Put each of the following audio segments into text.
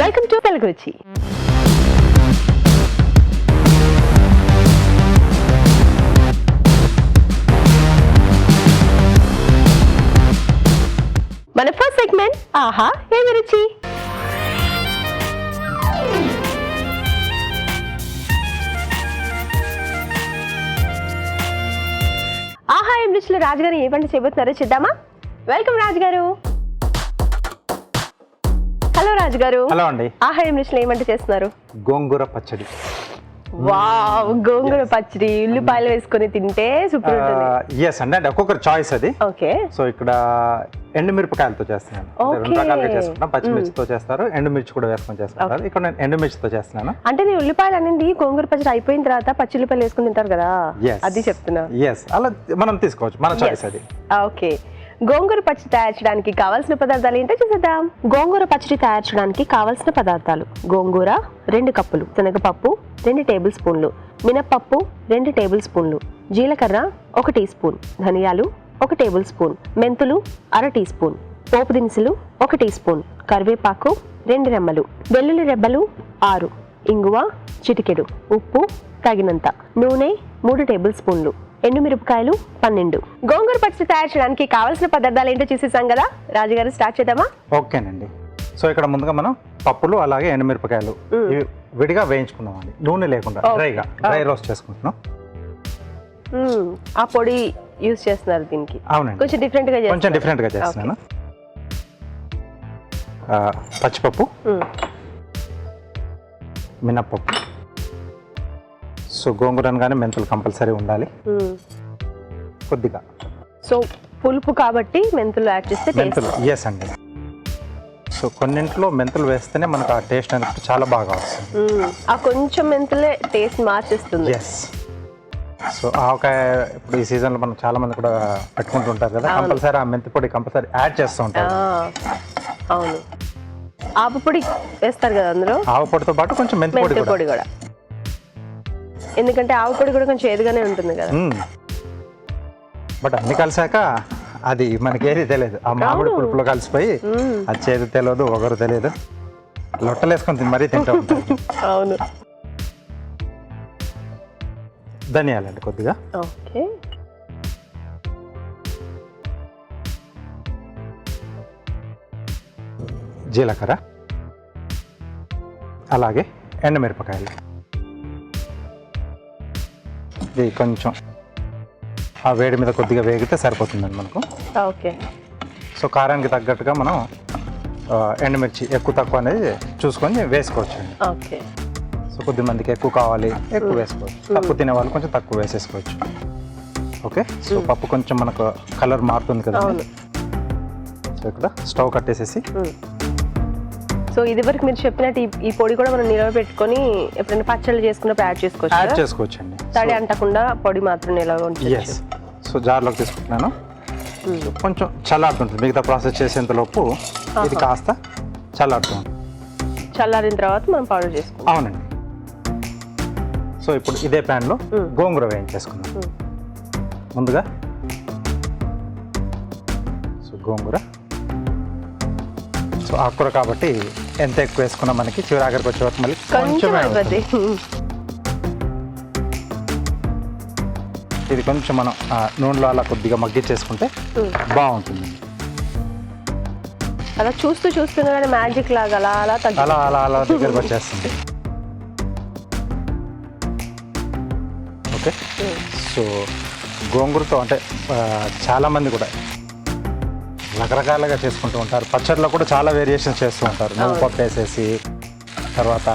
Welcome to Telugu రుచి. మన first segment ఆహా ఏమి రుచి. ఆహా ఏం రుచిలో రాజుగారు ఏ వంట చేయబోతున్నారో చూద్దామా. వెల్కమ్ రాజుగారు. హలో రాజుగారు. హలో అండి. ఆహా ఏం రుచిలో ఏమంట చేస్తున్నారు? గోంగూర పచ్చడి. వావ్, గోంగూర పచ్చడి ఉల్లిపాయలు వేసుకొని తింటే సూపర్ ఉంటుంది. ఎస్ అండి, అంటే ఒక్కొక్కరు చాయిస్ అది. ఓకే. సో ఇక్కడ ఎండుమిరపకాయలతో చేస్తున్నాను. రెండు రకాలుగా చేసుకుంటాం. పచ్చిమిర్చితో చేస్తారు, ఎండుమిర్చి కూడా వేసుకొని చేసుకుంటారు. ఇక్కడ నేను ఎండుమిర్చితో చేస్తున్నాను. అంటే నేను ఉల్లిపాయలు అనేది గోంగూర పచ్చడి అయిపోయిన తర్వాత పచ్చి ఉల్లిపాయలు వేసుకుని తింటారు కదా, అది చెప్తున్నా. ఎస్, అలా మనం తీసుకోవచ్చు, మన చాయిస్ అది. ఓకే. గోంగూర పచ్చడి తయారు చేయడానికి కావాల్సిన పదార్థాలు ఏంటో చూసేద్దాం. గోంగూర పచ్చడి తయారు చేయడానికి కావాల్సిన పదార్థాలు: గోంగూర 2 కప్పులు, శనగపప్పు 2 టేబుల్ స్పూన్లు, మినప్పప్పు 2 టేబుల్ స్పూన్లు, జీలకర్ర 1 టీ స్పూన్, ధనియాలు 1 టేబుల్ స్పూన్, మెంతులు 1/2 టీ స్పూన్, పోపు దినుసులు 1 టీ స్పూన్, కరివేపాకు 2 రెమ్మలు, వెల్లుల్లి రెబ్బలు 6, ఇంగువ చిటికెడు, ఉప్పు తగినంత, నూనె 3 టేబుల్ స్పూన్లు, ఎండుమిరపకాయలు 12. గోంగూర పచ్చడి తయారు చేయడానికి కావాల్సిన పదార్థాలు ఏంటో చూసేసాం కదా, రాజుగారు స్టార్ట్ చేద్దామా? ఓకేనండి. సో ఇక్కడ ముందుగా మనం పప్పులు అలాగే ఎండుమిరపకాయలు ఇవి విడిగా వేయించుకున్నాం అండి, నూనె లేకుండా డ్రై రోస్ట్ చేసుకుంటున్నాం. ఆ పొడి యూజ్ చేస్తున్నారు దీనికి? అవునండి, కొంచెం డిఫరెంట్ గా చేస్తున్నాను. పచ్చిపప్పు, మినప్పప్పు, సో గోంగూర అనగానే మెంతులు కంపల్సరీ ఉండాలి కొద్దిగా. సో పులుపు కాబట్టి మెంతులు యాడ్ చేస్తే మెంతులు ఎస్ అండి. సో కొన్నింట్లో మెంతులు వేస్తేనే మనకు ఆ టేస్ట్ అనేది చాలా బాగా వస్తుంది. ఆ కొంచెం మెంతులే టేస్ట్ మార్చేస్తుంది. ఎస్. సో ఆవకాయ ఇప్పుడు ఈ సీజన్లో మనం చాలా మంది కూడా పెట్టుకుంటుంటారు కదా, కంపల్సరీ ఆ మెంతి పొడి కంపల్సరీ యాడ్ చేస్తూ ఉంటారు. అవును, ఆవు పొడి వేస్తారు కదా అందులో. ఆవు పొడితో పాటు కొంచెం మెంతి పొడి కూడా, ఎందుకంటే ఆవు పొడి కూడా కొంచెం ఏదిగానే ఉంటుంది కదా. బట్ అన్ని కలిసాక అది మనకి ఏది తెలియదు, ఆ మామిడి పులుపులో కలిసిపోయి అది చేదు తెలియదు, ఒకరు తెలియదు, లొట్టలేసుకొని మరీ తింటూ ఉంటాం. అవును. ధనియాలండి కొద్దిగా. ఓకే. జీలకర్ర, అలాగే ఎండుమిరపకాయలు. ఇది కొంచెం ఆ వేడి మీద కొద్దిగా వేగితే సరిపోతుందండి మనకు. ఓకే. సో కారానికి తగ్గట్టుగా మనం ఎండుమిర్చి ఎక్కువ తక్కువ అనేది చూసుకొని వేసుకోవచ్చు అండి. ఓకే. సో కొద్ది మందికి ఎక్కువ కావాలి ఎక్కువ వేసుకోవచ్చు, తక్కువ తినే వాళ్ళు కొంచెం తక్కువ వేసేసుకోవచ్చు. ఓకే. సో పప్పు కొంచెం మనకు కలర్ మారుతుంది కదా, సో ఇక్కడ స్టవ్ కట్టేసేసి. సో ఇది వరకు మీరు చెప్పినట్టు ఈ పొడి కూడా మనం నిలవ పెట్టుకొని ఎప్పుడైనా పచ్చళ్ళు చేసుకున్నప్పుడు యాడ్ చేసుకోవచ్చు అండి. తడి అంటకుండా పొడి మాత్రం నిలవ ఉంటుంది. సో జార్లోకి తీసుకుంటున్నాను. కొంచెం చల్లారుతుంటుంది, మిగతా ప్రాసెస్ చేసేంత లోపు ఇది కాస్త చల్లారుతుంది. చల్లారిన తర్వాత మనం పౌడర్ చేసుకుంటాం. అవునండి. సో ఇప్పుడు ఇదే ప్యాన్లో గోంగూర వేయించేసుకుందాం. ముందుగా సో గోంగూర, సో ఆకుకూర కాబట్టి ఎంత ఎక్కువ వేసుకున్నా మనకి చివరి ఆఖరికి వచ్చే వరకు మళ్ళీ కొంచెం ఇది కొంచెం మనం నూనెలో అలా కొద్దిగా మగ్గిచ్చేసుకుంటే బాగుంటుంది. అలా చూస్తూనే మ్యాజిక్ లాగా అలా దగ్గరకు వచ్చేస్తుంది. ఓకే. సో గోంగూరతో అంటే చాలామంది కూడా రకరకాలుగా చేసుకుంటూ ఉంటారు. పచ్చడిలో కూడా చాలా వేరియేషన్స్ చేస్తూ ఉంటారు. నువ్వు పప్పు వేసేసి తర్వాత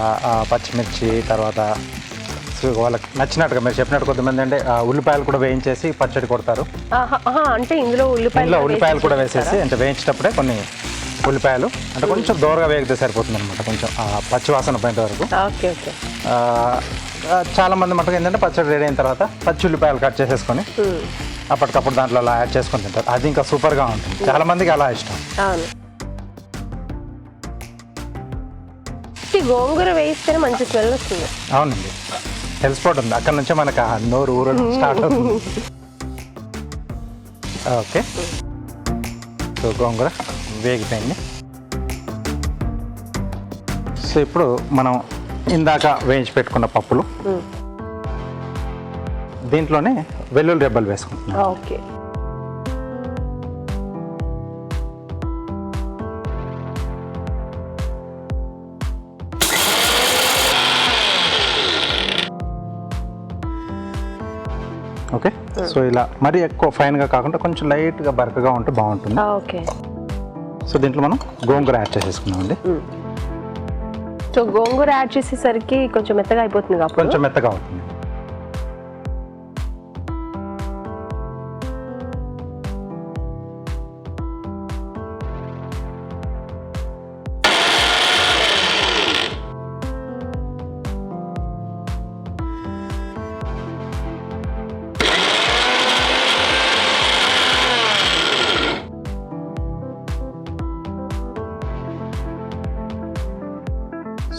పచ్చిమిర్చి, తర్వాత వాళ్ళకి నచ్చినట్టుగా మీరు చెప్పినట్టు కొంతమంది అంటే ఉల్లిపాయలు కూడా వేయించేసి పచ్చడి కొడతారు. అంటే ఇందులో ఉల్లిపాయలు కూడా వేసేసి అంటే వేయించేటప్పుడే కొన్ని ఉల్లిపాయలు అంటే కొంచెం దూరగా వేగితే సరిపోతుంది అనమాట, కొంచెం పచ్చి వాసన పోయేంత వరకు. చాలా మంది మటుకు ఏంటంటే పచ్చడి రెడీ అయిన తర్వాత పచ్చి ఉల్లిపాయలు కట్ చేసేసుకొని అప్పటికప్పుడు దాంట్లో అలా యాడ్ చేసుకొని తింటారు. అది ఇంకా సూపర్గా ఉంటుంది, చాలా మందికి అలా ఇష్టం. గోంగూర వేయిస్తేనే మంచి స్మెల్ వస్తుంది. అవునండి, తెలిసిపోతుంది, అక్కడ నుంచే మనకు నోరు ఊరడం స్టార్ట్ అవుతుంది. ఓకే. సో గోంగూర వేగిపోయింది. సో ఇప్పుడు మనం ఇందాక వేయించి పెట్టుకున్న పప్పులు దీంట్లోనే వెల్లుల్లి రెబ్బలు వేసుకుంటున్నాం. ఓకే. ఓకే. సో ఇలా మరీ ఎక్కువ ఫైన్గా కాకుండా కొంచెం లైట్గా బరకగా ఉంటే బాగుంటుంది. ఓకే. సో దీంట్లో మనం గోంగూర యాడ్ చేసేసుకున్నామండి. సో గోంగూర యాడ్ చేసేసరికి కొంచెం మెత్తగా అయిపోతుంది కాబట్టి కొంచెం మెత్తగా అవుతుంది.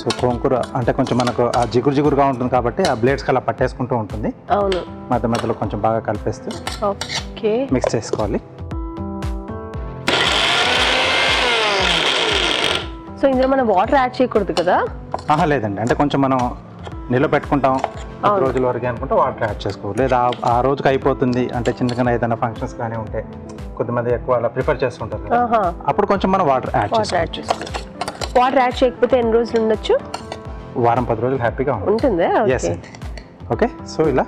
సో గోంగూర అంటే కొంచెం మనకు ఆ జిగురుగా ఉంటుంది కాబట్టి ఆ బ్లేడ్స్కి అలా పట్టేసుకుంటూ ఉంటుంది. అవును. మధ్య మధ్యలో కొంచెం బాగా కలిపేస్తూ ఓకే మిక్స్ చేసుకోవాలి. సో ఇందులో మనం వాటర్ యాడ్ చేయకూడదు కదా? లేదండి, అంటే కొంచెం మనం నిల్వ పెట్టుకుంటాం రోజుల వరకు అనుకుంటే వాటర్ యాడ్ చేసుకోవాలి. లేదా ఆ రోజుకి అయిపోతుంది అంటే చిన్నగా ఏదైనా ఫంక్షన్స్ కానీ ఉంటే కొద్దిమంది ఎక్కువ అలా ప్రిఫర్ చేస్తుంటారు కదా, అప్పుడు కొంచెం మనం వాటర్ యాడ్ చేసుకోవాలి. వాటర్ యాడ్ చేయకపోతే ఎన్ని రోజులు ఉండొచ్చు? వారం 10 రోజులు హ్యాపీగా ఉంటుంది. ఎస్ అండి. ఓకే. సో ఇలా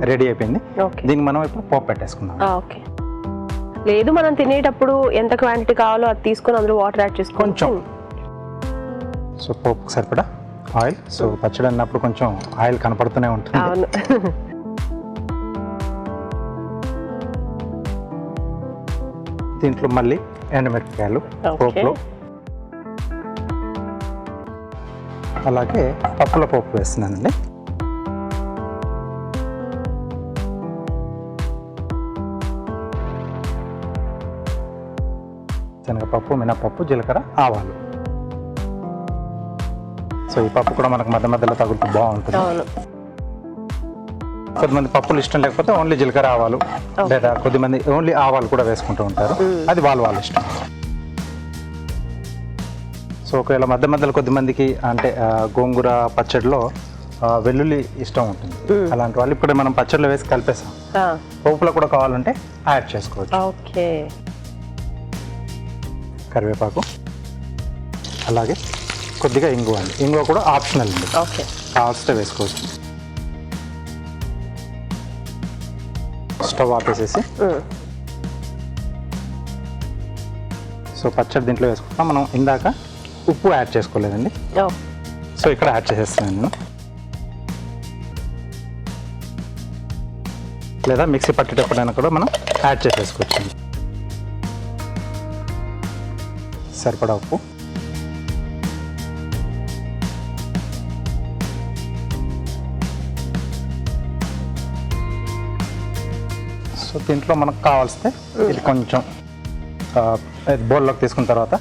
రెడీ అయిపోయింది. దీనికి మనం ఇప్పుడు పోపు పెట్టేసుకుందాం. ఓకే. లేదు మనం తినేటప్పుడు ఎంత క్వాంటిటీ కావాలో అది తీసుకొని అందులో వాటర్ యాడ్ చేసుకో కొంచెం. సో పోపుకి సరిపడా ఆయిల్. సో పచ్చడి అన్నప్పుడు కొంచెం ఆయిల్ కనపడుతూనే ఉంటుంది. అవును. దీంట్లో మళ్ళీ ఎండుమిరపకాయలు పోపులో, అలాగే పప్పుల పోపు వేస్తున్నానండి. శనగపప్పు, మినపప్పు, జీలకర్ర, ఆవాలు. సో ఈ పప్పు కూడా మనకు మధ్య మధ్యలో తగులుతూ బాగుంటుంది. కొద్దిమంది పప్పులు ఇష్టం లేకపోతే ఓన్లీ జీలకర్ర ఆవాలు, లేదా కొద్దిమంది ఓన్లీ ఆవాలు కూడా వేసుకుంటూ ఉంటారు. అది వాళ్ళ ఇష్టం. సో ఒకవేళ మధ్య మధ్యలో కొద్దిమందికి అంటే గోంగూర పచ్చడిలో వెల్లుల్లి ఇష్టం ఉంటుంది. అలాంటి వాళ్ళు ఇప్పుడు మనం పచ్చడిలో వేసి కలిపేసాం. పోపులో కూడా కావాలంటే యాడ్ చేసుకోవచ్చు. ఓకే. కరివేపాకు, అలాగే కొద్దిగా ఇంగువ అండి. ఇంగువ కూడా ఆప్షనల్ అండి, కావాల్సితే వేసుకోవచ్చు. స్టవ్ ఆపేసేసి సో పచ్చడి దీంట్లో వేసుకుంటాం. మనం ఇందాక ఉప్పు యాడ్ చేసుకోలేదండి, సో ఇక్కడ యాడ్ చేసేస్తున్నాను నేను. లేదా మిక్సీ పట్టేటప్పుడైనా కూడా మనం యాడ్ చేసేసుకోవచ్చు. సరిపడా ఉప్పు, సో దీంట్లో మనకు కావాల్సితే ఇది కొంచెం బౌల్లోకి తీసుకున్న తర్వాత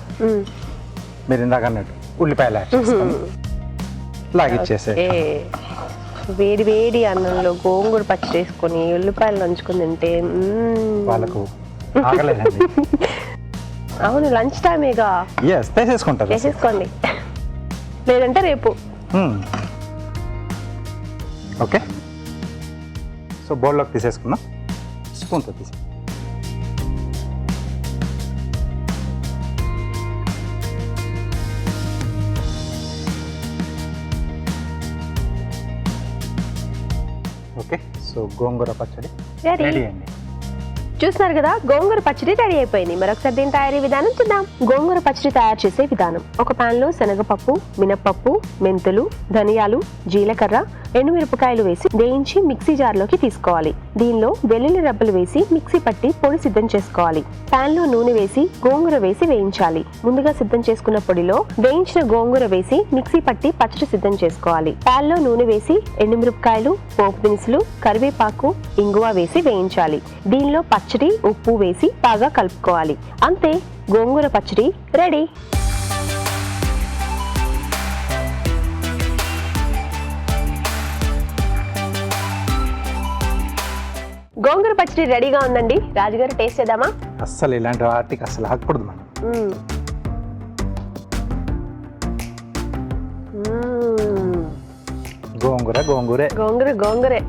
మీరు ఇందాక అన్నట్టు ఉల్లిపాయలు యాడ్ చేసుకొని లాగిచ్చేసే. వేడి వేడి అన్నంలో గోంగూర పచ్చడి వేసుకొని ఉల్లిపాయలు నంచుకొని తింటే వాళ్ళకు ఆగలేదండి. అవును, లంచ్ టైమేగా. తీసేసుకుంటారు. చేసేసుకోండి, లేదంటే రేపు. ఓకే. సో బౌల్లోకి తీసేసుకున్నాం. స్పూన్తో తీసి ఓకే. సో గోంగూర పచ్చడి రెడీ అండి. చూస్తున్నారు కదా, గోంగూర పచ్చడి రెడీ అయిపోయింది. మరొకసారి దీని తయారీ విధానం చూద్దాం. గోంగూర పచ్చడి తయారు చేసే విధానం: ఒక పాన్ లో శనగపప్పు, మినప్పప్పు, మెంతులు, ధనియాలు, జీలకర్ర, ఎండుమిరపకాయలు వేసి వేయించి మిక్సీ జార్లోకి తీసుకోవాలి. దీనిలో వెల్లుల్లి రెబ్బలు వేసి మిక్సీ పట్టి పొడి సిద్ధం చేసుకోవాలి. పాన్ లో నూనె వేసి గోంగూర వేసి వేయించాలి. ముందుగా సిద్ధం చేసుకున్న పొడిలో వేయించిన గోంగూర వేసి మిక్సీ పట్టి పచ్చడి సిద్ధం చేసుకోవాలి. పాన్ లో నూనె వేసి ఎండుమిరపకాయలు, పోపు దినుసులు, కరివేపాకు, ఇంగువ వేసి వేయించాలి. దీనిలో పచ్చడి, ఉప్పు వేసి బాగా కలుపుకోవాలి. అంతే, గోంగూర పచ్చడి రెడీ. గోంగూర పచ్చడి రెడీగా ఉందండి. రాజుగారు టేస్ట్ చేద్దామా? అస్సలు ఇలాంటి వాటికి అసలు ఆగకూడదు మనం. గోంగూరే. గోంగూరే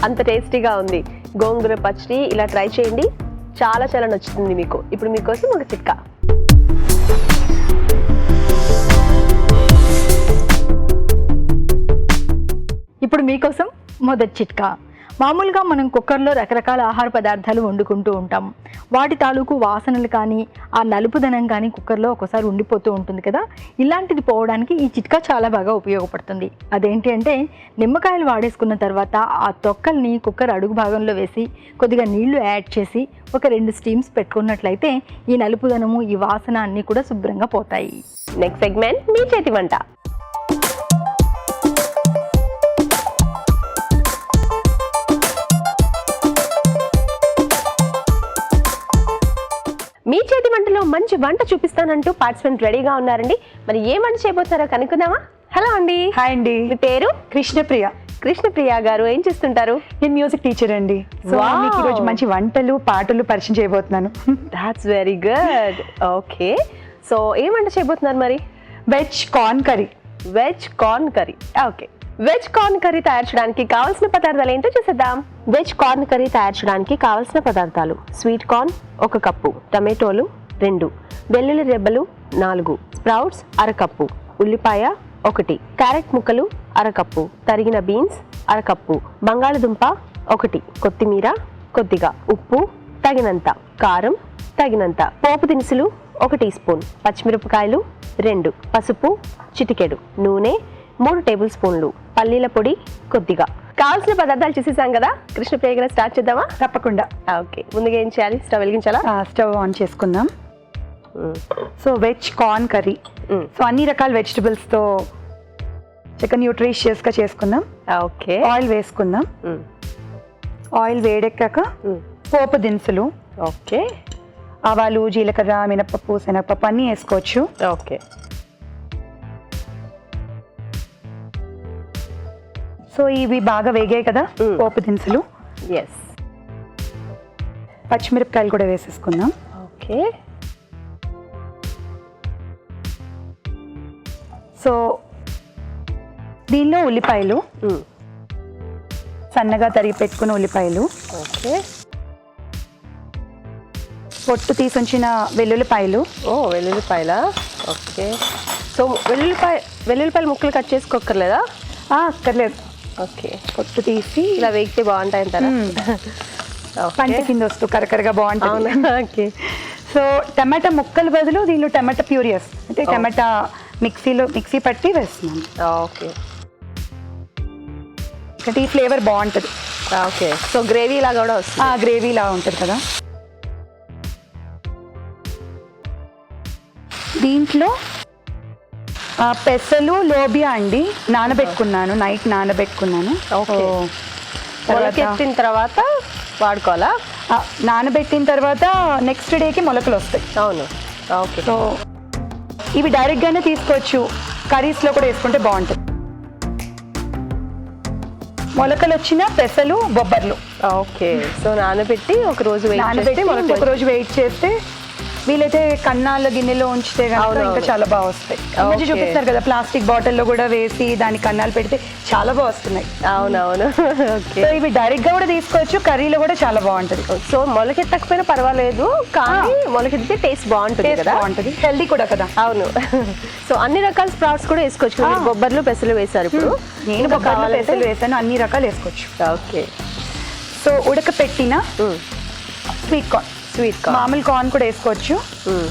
అంత టేస్టీగా ఉంది. గోంగూర పచ్చడి ఇలా ట్రై చేయండి, చాలా చాలా నచ్చుతుంది మీకు. ఇప్పుడు మీకోసం ఒక చిట్కా. ఇప్పుడు మీకోసం మొదటి చిట్కా. మామూలుగా మనం కుక్కర్లో రకరకాల ఆహార పదార్థాలు వండుకుంటూ ఉంటాం. వాటి తాలూకు వాసనలు కానీ ఆ నలుపుదనం కానీ కుక్కర్లో ఒకసారి ఉండిపోతూ ఉంటుంది కదా. ఇలాంటిది పోవడానికి ఈ చిట్కా చాలా బాగా ఉపయోగపడుతుంది. అదేంటి అంటే నిమ్మకాయలు వాడేసుకున్న తర్వాత ఆ తొక్కల్ని కుక్కర్ అడుగు భాగంలో వేసి కొద్దిగా నీళ్లు యాడ్ చేసి ఒక 2 స్టీమ్స్ పెట్టుకున్నట్లయితే ఈ నలుపుదనము ఈ వాసన అన్నీ కూడా శుభ్రంగా పోతాయి. నెక్స్ట్ సెగ్మెంట్ మీ చేతి వంట. మీ చేతి వంటలో మంచి వంట చూపిస్తానంటూ పార్టిసిపెంట్ రెడీగా ఉన్నారండి. మరి ఏ వంట చేయబోతారో కనుక్కుందామా? హలో అండి. హాయ్ అండి. మీ పేరు? కృష్ణప్రియ. కృష్ణప్రియ గారు ఏం చేస్తుంటారు? నేను మ్యూజిక్ టీచర్ అండి. So Wow. మీకు ఈరోజు మంచి వంటలు పాటలు పరిచయం చేయబోతున్నాను. That's very good. Okay, so ఏం వంట చేయబోతున్నారు మరి? Veg corn curry. Veg corn curry. Okay, veg corn curry తయారు చేయడానికి కావాల్సిన పదార్థాలు ఏంటో చూసేద్దాం. వెజ్ కార్న్ కర్రీ తయారు చేయడానికి కావాల్సిన పదార్థాలు: స్వీట్ కార్న్ 1 కప్పు, టమాటోలు 2, వెల్లుల్లి రెబ్బలు 4, స్ప్రౌట్స్ 1/2 కప్పు, ఉల్లిపాయ 1, క్యారెట్ ముక్కలు 1/2 కప్పు, తరిగిన బీన్స్ 1/2 కప్పు, బంగాళదుంప 1, కొత్తిమీర కొద్దిగా, ఉప్పు తగినంత, కారం తగినంత, పోపు దినుసులు 1 టీ స్పూన్, పచ్చిమిరపకాయలు 2, పసుపు చిటికెడు, నూనె 3 టేబుల్ స్పూన్లు, పల్లీల పొడి కొద్దిగా. కావాల్సిన పదార్థాలు చూసేసాం కదా. కృష్ణప్రియ గారు స్టార్ట్ చేద్దామా? తప్పకుండా. ఓకే, ముందుగా ఏం చేయాలి? స్టవ్ వెలిగించాలా? స్టవ్ ఆన్ చేసుకుందాం. So veg corn curry. So అన్ని రకాల వెజిటబుల్స్తో చక్కగా న్యూట్రిషియస్గా చేసుకుందాం. ఓకే, ఆయిల్ వేసుకుందాం. ఆయిల్ వేడెక్కాక పోపు దినుసులు, ఓకే, ఆవాలు, జీలకర్ర, మినపప్పు, శనగపప్పు అన్నీ వేసుకోవచ్చు. ఓకే. సో ఇవి బాగా వేగాయి కదా పోపు దినుసులు. ఎస్. పచ్చిమిరపకాయలు కూడా వేసేసుకుందాం. ఓకే, సో దీనిలో ఉల్లిపాయలు, సన్నగా తరిగి పెట్టుకున్న ఉల్లిపాయలు, ఓకే, పొట్టు తీసుంచిన వెల్లుల్లిపాయలు. ఓ వెల్లుల్లిపాయల. ఓకే, సో వెల్లుల్లిపాయలు ముక్కలు కట్ చేసుకోక్కర్లేదా? అక్కర్లేదు, ఓకే, పొట్టు తీసి ఇలా వేగితే బాగుంటాయి అంటారా? పంట కింద వస్తూ కరకరగా బాగుంటుంది. అవునా? ఓకే. సో టమాటా ముక్కలు బదులు దీనిలో టమాటా ప్యూరియస్ అంటే టమాటా మిక్సీ పట్టి వేస్తున్నాను. ఓకే, అంటే ఈ ఫ్లేవర్ బాగుంటుంది. ఓకే, సో గ్రేవీ లాగా కూడా వస్తుంది. గ్రేవీ లాగా ఉంటుంది కదా. దీంట్లో పెసలు, లోబియా అండి నానబెట్టుకున్నాను, నైట్ నానబెట్టుకున్నాను. ఓకే, తర్వాత మొలకెత్తిన తర్వాత వాడుకోవాలా? నానబెట్టిన తర్వాత నెక్స్ట్ డేకి మొలకలు వస్తాయి. అవును. ఓకే, సో ఇవి డైరెక్ట్గానే తీసుకోవచ్చు, కర్రీస్లో కూడా వేసుకుంటే బాగుంటుంది. మొలకలు వచ్చిన పెసలు, బొబ్బర్లు ఓకే. సో నానబెట్టి ఒక రోజు ఒక రోజు వెయిట్ చేస్తే, వీలైతే కన్నాల గిన్నెలో ఉంచితే కనుక ఇంకా చాలా బాగా వస్తాయి. మంచి చూపిస్తారు కదా, ప్లాస్టిక్ బాటిల్లో కూడా వేసి దాని కన్నాలు పెడితే చాలా బాగా వస్తున్నాయి. అవునవును. ఓకే, సో ఇవి డైరెక్ట్ గా కూడా తీసుకోవచ్చు, కర్రీలో కూడా చాలా బాగుంటది. సో మొలకెత్తకపోయినా పర్వాలేదు, కానీ మొలకెత్తితే టేస్ట్ బాగుంటుంది కదా. బాగుంటది, హెల్దీ కూడా కదా. అవును. సో అన్ని రకాల స్ప్రౌట్స్ కూడా వేసుకోవచ్చు. మీరు బొబ్బర్లు, పెసలు వేశారు. ఇప్పుడు నేను బొబ్బర్లు, పెసలు వేసాను, అన్ని రకాలు వేసుకోవచ్చు. ఓకే, సో ఉడకపెట్టిన స్వీట్ కార్న్. మామూలు కార్న్ కూడా వేసుకోవచ్చు.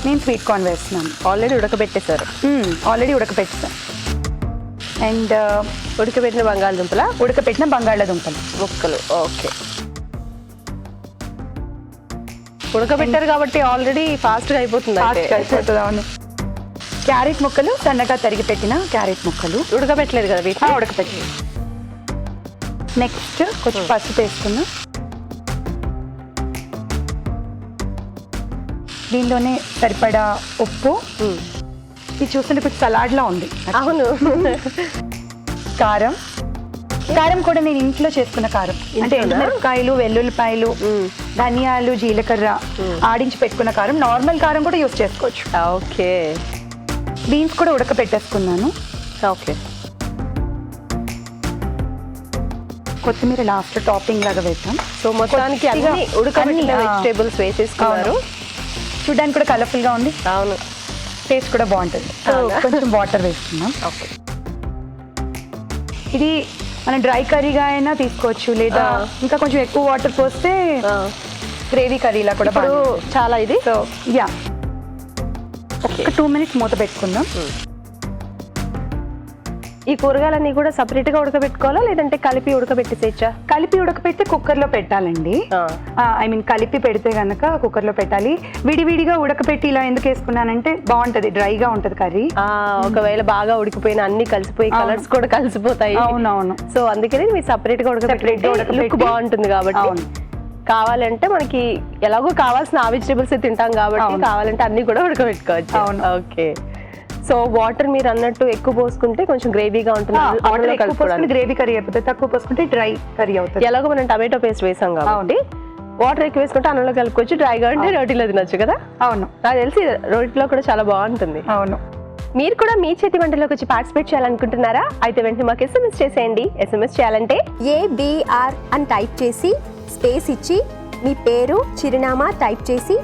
నేను స్వీట్ కార్న్ వేస్తున్నాను. ఆల్రెడీ ఉడకబెట్టేశారు. ఆల్రెడీ ఉడకపెట్టాను. అండ్ ఉడకబెట్టిన బంగాళదుంపల ఉడకపెట్టిన బంగాళాదుంపలు ముక్కలు. ఓకే, ఉడకబెట్టారు కాబట్టి ఆల్రెడీ ఫాస్ట్గా అయిపోతుంది. అవును. క్యారెట్ ముక్కలు, సన్నగా తరిగి పెట్టిన క్యారెట్ ముక్కలు. ఉడకబెట్టలేదు కదా వీటిని? ఉడకపెట్టలేదు. నెక్స్ట్ కొంచెం పసుపు వేసుకున్నాం. దీనిలోనే సరిపడా ఉప్పు. ఇది చూస్తుంటే కొంచెం సలాడ్లా ఉంది. అవును. కారం. కారం కూడా నేను ఇంట్లో చేసుకున్న కారం, అంటే ఎండుమిరపకాయలు, వెల్లుల్లిపాయలు, ధనియాలు, జీలకర్ర ఆడించి పెట్టుకున్న కారం. నార్మల్ కారం కూడా యూస్ చేసుకోవచ్చు. ఓకే, బీన్స్ కూడా ఉడకపెట్టేసుకున్నాను. ఓకే. కొత్తిమీర లాస్ట్ టాపింగ్ లాగా వేద్దాం. సో మొత్తానికి అన్ని ఉడకబెట్టిన అన్ని, వెజిటేబుల్స్ వేసేసుకున్నారు. చూడడానికి కూడా కలర్ఫుల్గా ఉంది, అవును. టేస్ట్ కూడా బాగుంటుంది. సో అవునా? కొంచెం వాటర్ వేస్తున్నాం. ఓకే. ఇది మనం డ్రై కర్రీగా అయినా తీసుకోవచ్చు, లేదా ఇంకా కొంచెం ఎక్కువ వాటర్ పోస్తే గ్రేవీ కర్రీలా కూడా ఇప్పుడు బాగుంటుంది. చాలా ఇది. సో యా, ఒక 2 minutes మూత పెట్టుకుందాం. ఈ కూరగాయలన్నీ కూడా సపరేట్ గా ఉడకబెట్టుకోవాలా లేదంటే కలిపి ఉడకబెట్టేసేచ్చా? కలిపి ఉడకపెడితే కుక్కర్లో పెట్టాలండి. ఐ మీన్ కలిపి పెడితే కనుక కుక్కర్లో పెట్టాలి. విడివిడిగా ఉడకపెట్టి ఇలా ఎందుకు వేసుకున్నానంటే బాగుంటది, డ్రైగా ఉంటది కర్రీ. ఒకవేళ బాగా ఉడికిపోయిన అన్ని కలిసిపోయి కలర్స్ కూడా కలిసిపోతాయి. అవునవును. సో అందుకని మీరు సపరేట్ గా ఉడకబెట్టి లుక్ బాగుంటుంది కాబట్టి. కావాలంటే మనకి ఎలాగో కావాల్సిన ఆ వెజిటేబుల్స్ తింటాం కాబట్టి కావాలంటే అన్ని కూడా ఉడకబెట్టుకోవచ్చు. అవును. ఓకే. సో వాటర్ మీరు అన్నట్టు ఎక్కువ పోసుకుంటే కొంచెం గ్రేవీగా ఉంటుంది. వాటర్ ఎక్కువ పోసుకుంటే గ్రేవీ కర్రీ అయిపోతుంది, తక్కువ పోసుకుంటే డ్రై కర్రీ అవుతుంది. ఎలాగో మనం టమాటో పేస్ట్ వేసాం కాబట్టి వాటర్ ఎక్కువ వేసుకుంటే అన్నంలో కలుపుకోవచ్చు, డ్రైగా ఉంటే రోటీలో తినొచ్చు కదా. అవును, నాకు తెలిసి రోటీలో కూడా చాలా బాగుంటుంది. అవును. మీరు కూడా మీ చేతి వంటలోకి వచ్చి పార్టిసిపేట్ చేయాలనుకుంటున్నారా? అయితే వెంటనే మాకు SMS చేసేయండి. SMS చేయాలంటే ABR అని టైప్ చేసి స్పేస్ ఇచ్చి మీ పేరు చిరునామా టైప్ చేసి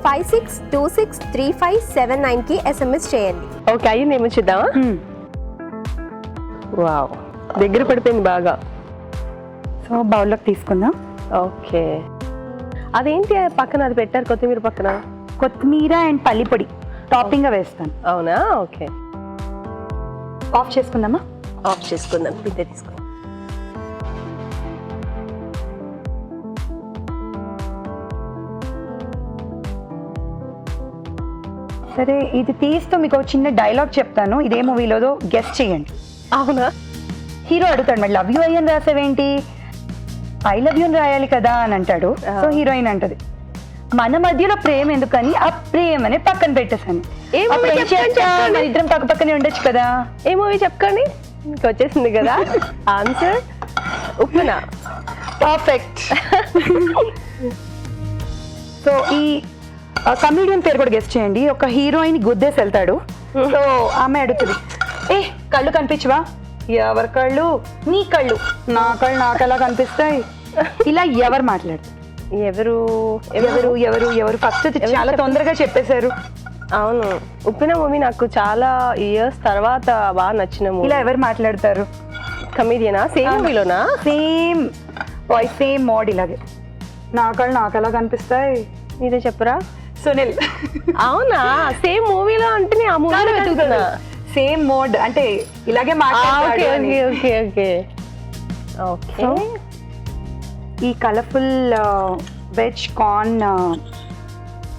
56263579కి SMS చేయండి. ఓకే, అయ్యింది. ఏమో చూద్దామా? వావ్, దగ్గర పడిపోయింది బాగా. సో బౌల్లోకి తీసుకుందాం. ఓకే. అదేంటి పక్కన అది పెట్టారు, కొత్తిమీర పక్కన? కొత్తిమీర అండ్ పల్లి పొడి టాపింగ్ గా వేస్తాను. అవునా? ఓకే. ఆఫ్ చేసుకుందామా? ఆఫ్ చేసుకుందాం. పిండి తీసుకుందాం. సరే, ఇది తీస్తూ మీకు ఒక చిన్న డైలాగ్ చెప్తాను, ఇదే మూవీలోదో గెస్ట్ చేయండి. అవునా? హీరో అడుగుతాడు, మరి లవ్ యూ ఐ అని రాసావేంటి, ఐ లవ్ యూ అని రాయాలి కదా అని అంటాడు. సో హీరోయిన్ అంటది, మన మధ్యలో ప్రేమ ఎందుకని ఆ ప్రేమని పక్కన పెట్టేసాను. మన ఇద్దరం పక్క పక్కనే ఉండొచ్చు కదా. ఏ మూవీ చెప్పుకోండి, మీకు వచ్చేసింది కదా ఆన్సర్. ఉప్పెన. పర్ఫెక్ట్. సో ఈ కమెడియన్ పేరు కూడా గెస్ట్ చేయండి. ఒక హీరోయిన్ గుద్దేసి వెళ్తాడు. సో ఆమె అడుగుతుంది, ఏ కళ్ళు కనిపించవా? ఎవరి కళ్ళు? నీ కళ్ళు. నా కళ్ళు నాకు ఎలా కనిపిస్తాయి? ఇలా ఎవరు మాట్లాడతారు? ఎవరు ఎవరు ఎవరు ఎవరు ఫస్ట్ చాలా తొందరగా చెప్పేశారు. అవును, ఉప్పిన మూవీ నాకు చాలా ఇయర్స్ తర్వాత బాగా నచ్చిన మూవీ. ఇలా ఎవరు మాట్లాడతారు? కమీడియనా? సేమ్ మూవీలోనా? Same voice, same mode. ఇలాగే నా కళ్ళు నాకు ఎలా కనిపిస్తాయి? మీరే చెప్పరా? సునీల్. అవునా? సేమ్ మూవీలో అంటే నేను ఆ మూవీలో వెతుకుతున్నా. సేమ్ మోడ్ అంటే ఇలాగే ఓకే మాట్లాడతాడు అని. Okay okay okay. ఈ కలర్ఫుల్ వెజ్ కార్న్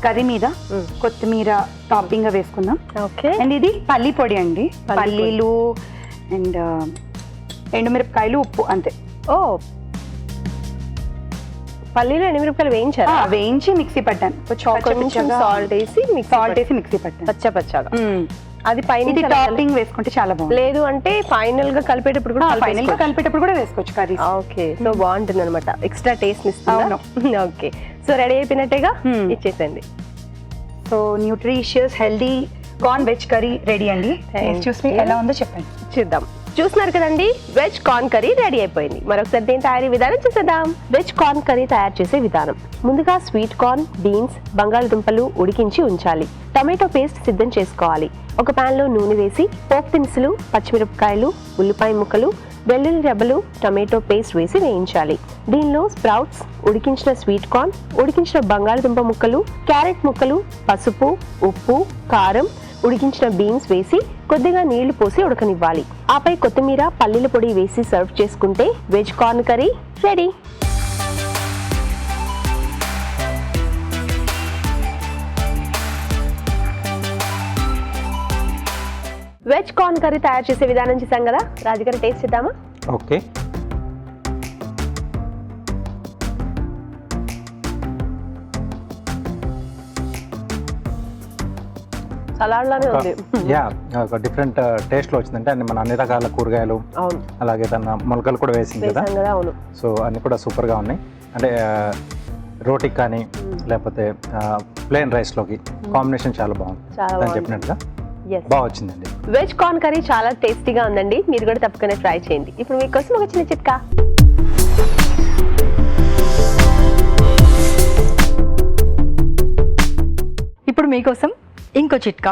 కర్రీ మీద కొత్తిమీర టాపింగ్ గా వేసుకుందాం. ఓకే. అండ్ ఇది పల్లి పొడి అండి. పల్లీలు అండ్ ఎండుమిరపకాయలు, ఉప్పు, అంతే. ఓ, పల్లీలు ఎండుమిరపకాయలు వేయించారా? వేయించి మిక్సీ పట్టాను. కొంచెం సాల్ట్ వేసి మిక్సీ పట్టాను పచ్చ పచ్చగా. అది పైన టాపింగ్ వేసుకుంటే చాలా బాగుంది. లేదు అంటే ఫైనల్ గా కలిపేటప్పుడు కూడా ఫైనల్ గా కలిపేటప్పుడు కూడా వేసుకోవచ్చు కర్రీ. ఓకే. సో బాగుంటుంది అనమాట, ఎక్స్ట్రా టేస్ట్ ఇస్తుంది. ఓకే. సో రెడీ అయిపోయినట్టేగా, ఇచ్చేసండి. So nutritious healthy corn veg curry ready అండి. చూసి ఎలా ఉందో చెప్పండి. చూద్దాం. చూస్తున్నారు కదండి, వెజ్ కార్న్ కర్రీ రెడీ అయిపోయింది. మరొకసారి దీని తయారీ విధానం చూసేద్దాం. వెజ్ కార్న్ కర్రీ తయారు చేసే విధానం: ముందుగా స్వీట్ కార్న్, బీన్స్, బంగాళదుంపలు ఉడికించి ఉంచాలి. టమాటో పేస్ట్ సిద్ధం చేసుకోవాలి. ఒక పాన్ లో నూనె వేసి పోపు దినుసులు, పచ్చిమిరపకాయలు, ఉల్లిపాయ ముక్కలు, వెల్లుల్లి రెబ్బలు, టమాటో పేస్ట్ వేసి వేయించాలి. దీనిలో స్ప్రౌట్స్, ఉడికించిన స్వీట్ కార్న్, ఉడికించిన బంగాళదుంప ముక్కలు, క్యారెట్ ముక్కలు, పసుపు, ఉప్పు, కారం, ఉడికించిన బీన్స్ వేసి కొద్దిగా నీళ్లు పోసి ఉడకనివ్వాలి. ఆపై కొత్తిమీర, పల్లీల పొడి వేసి సర్వ్ చేసుకుంటే veg corn curry ready. Veg corn curry తయారు చేసే విధానం చూసాం కదా, రాజుగారి టేస్ట్ చేద్దామా? ఓకే. సలాడ్ లానే ఉంది. యా, ఒక డిఫరెంట్ టేస్ట్ లో వచ్చిందంటే మన అన్ని రకాల కూరగాయలు, అవును, అలాగే తన మొలకలు కూడా వేసింది కదా. అవును. సో అన్ని కూడా సూపర్ గా ఉన్నాయి. అంటే రోటీకి కానీ లేకపోతే ప్లెయిన్ రైస్ లోకి కాంబినేషన్ చాలా బాగుంది. అని చెప్పినట్టుగా బాగా వచ్చిందండి. వెజ్ కార్న్ కర్రీ చాలా టేస్టీగా ఉందండి. మీరు కూడా తప్పకుండా ట్రై చేయండి. ఇప్పుడు మీకోసం ఒక చిన్న చిట్కా. ఇప్పుడు మీకోసం ఇంకో చిట్కా.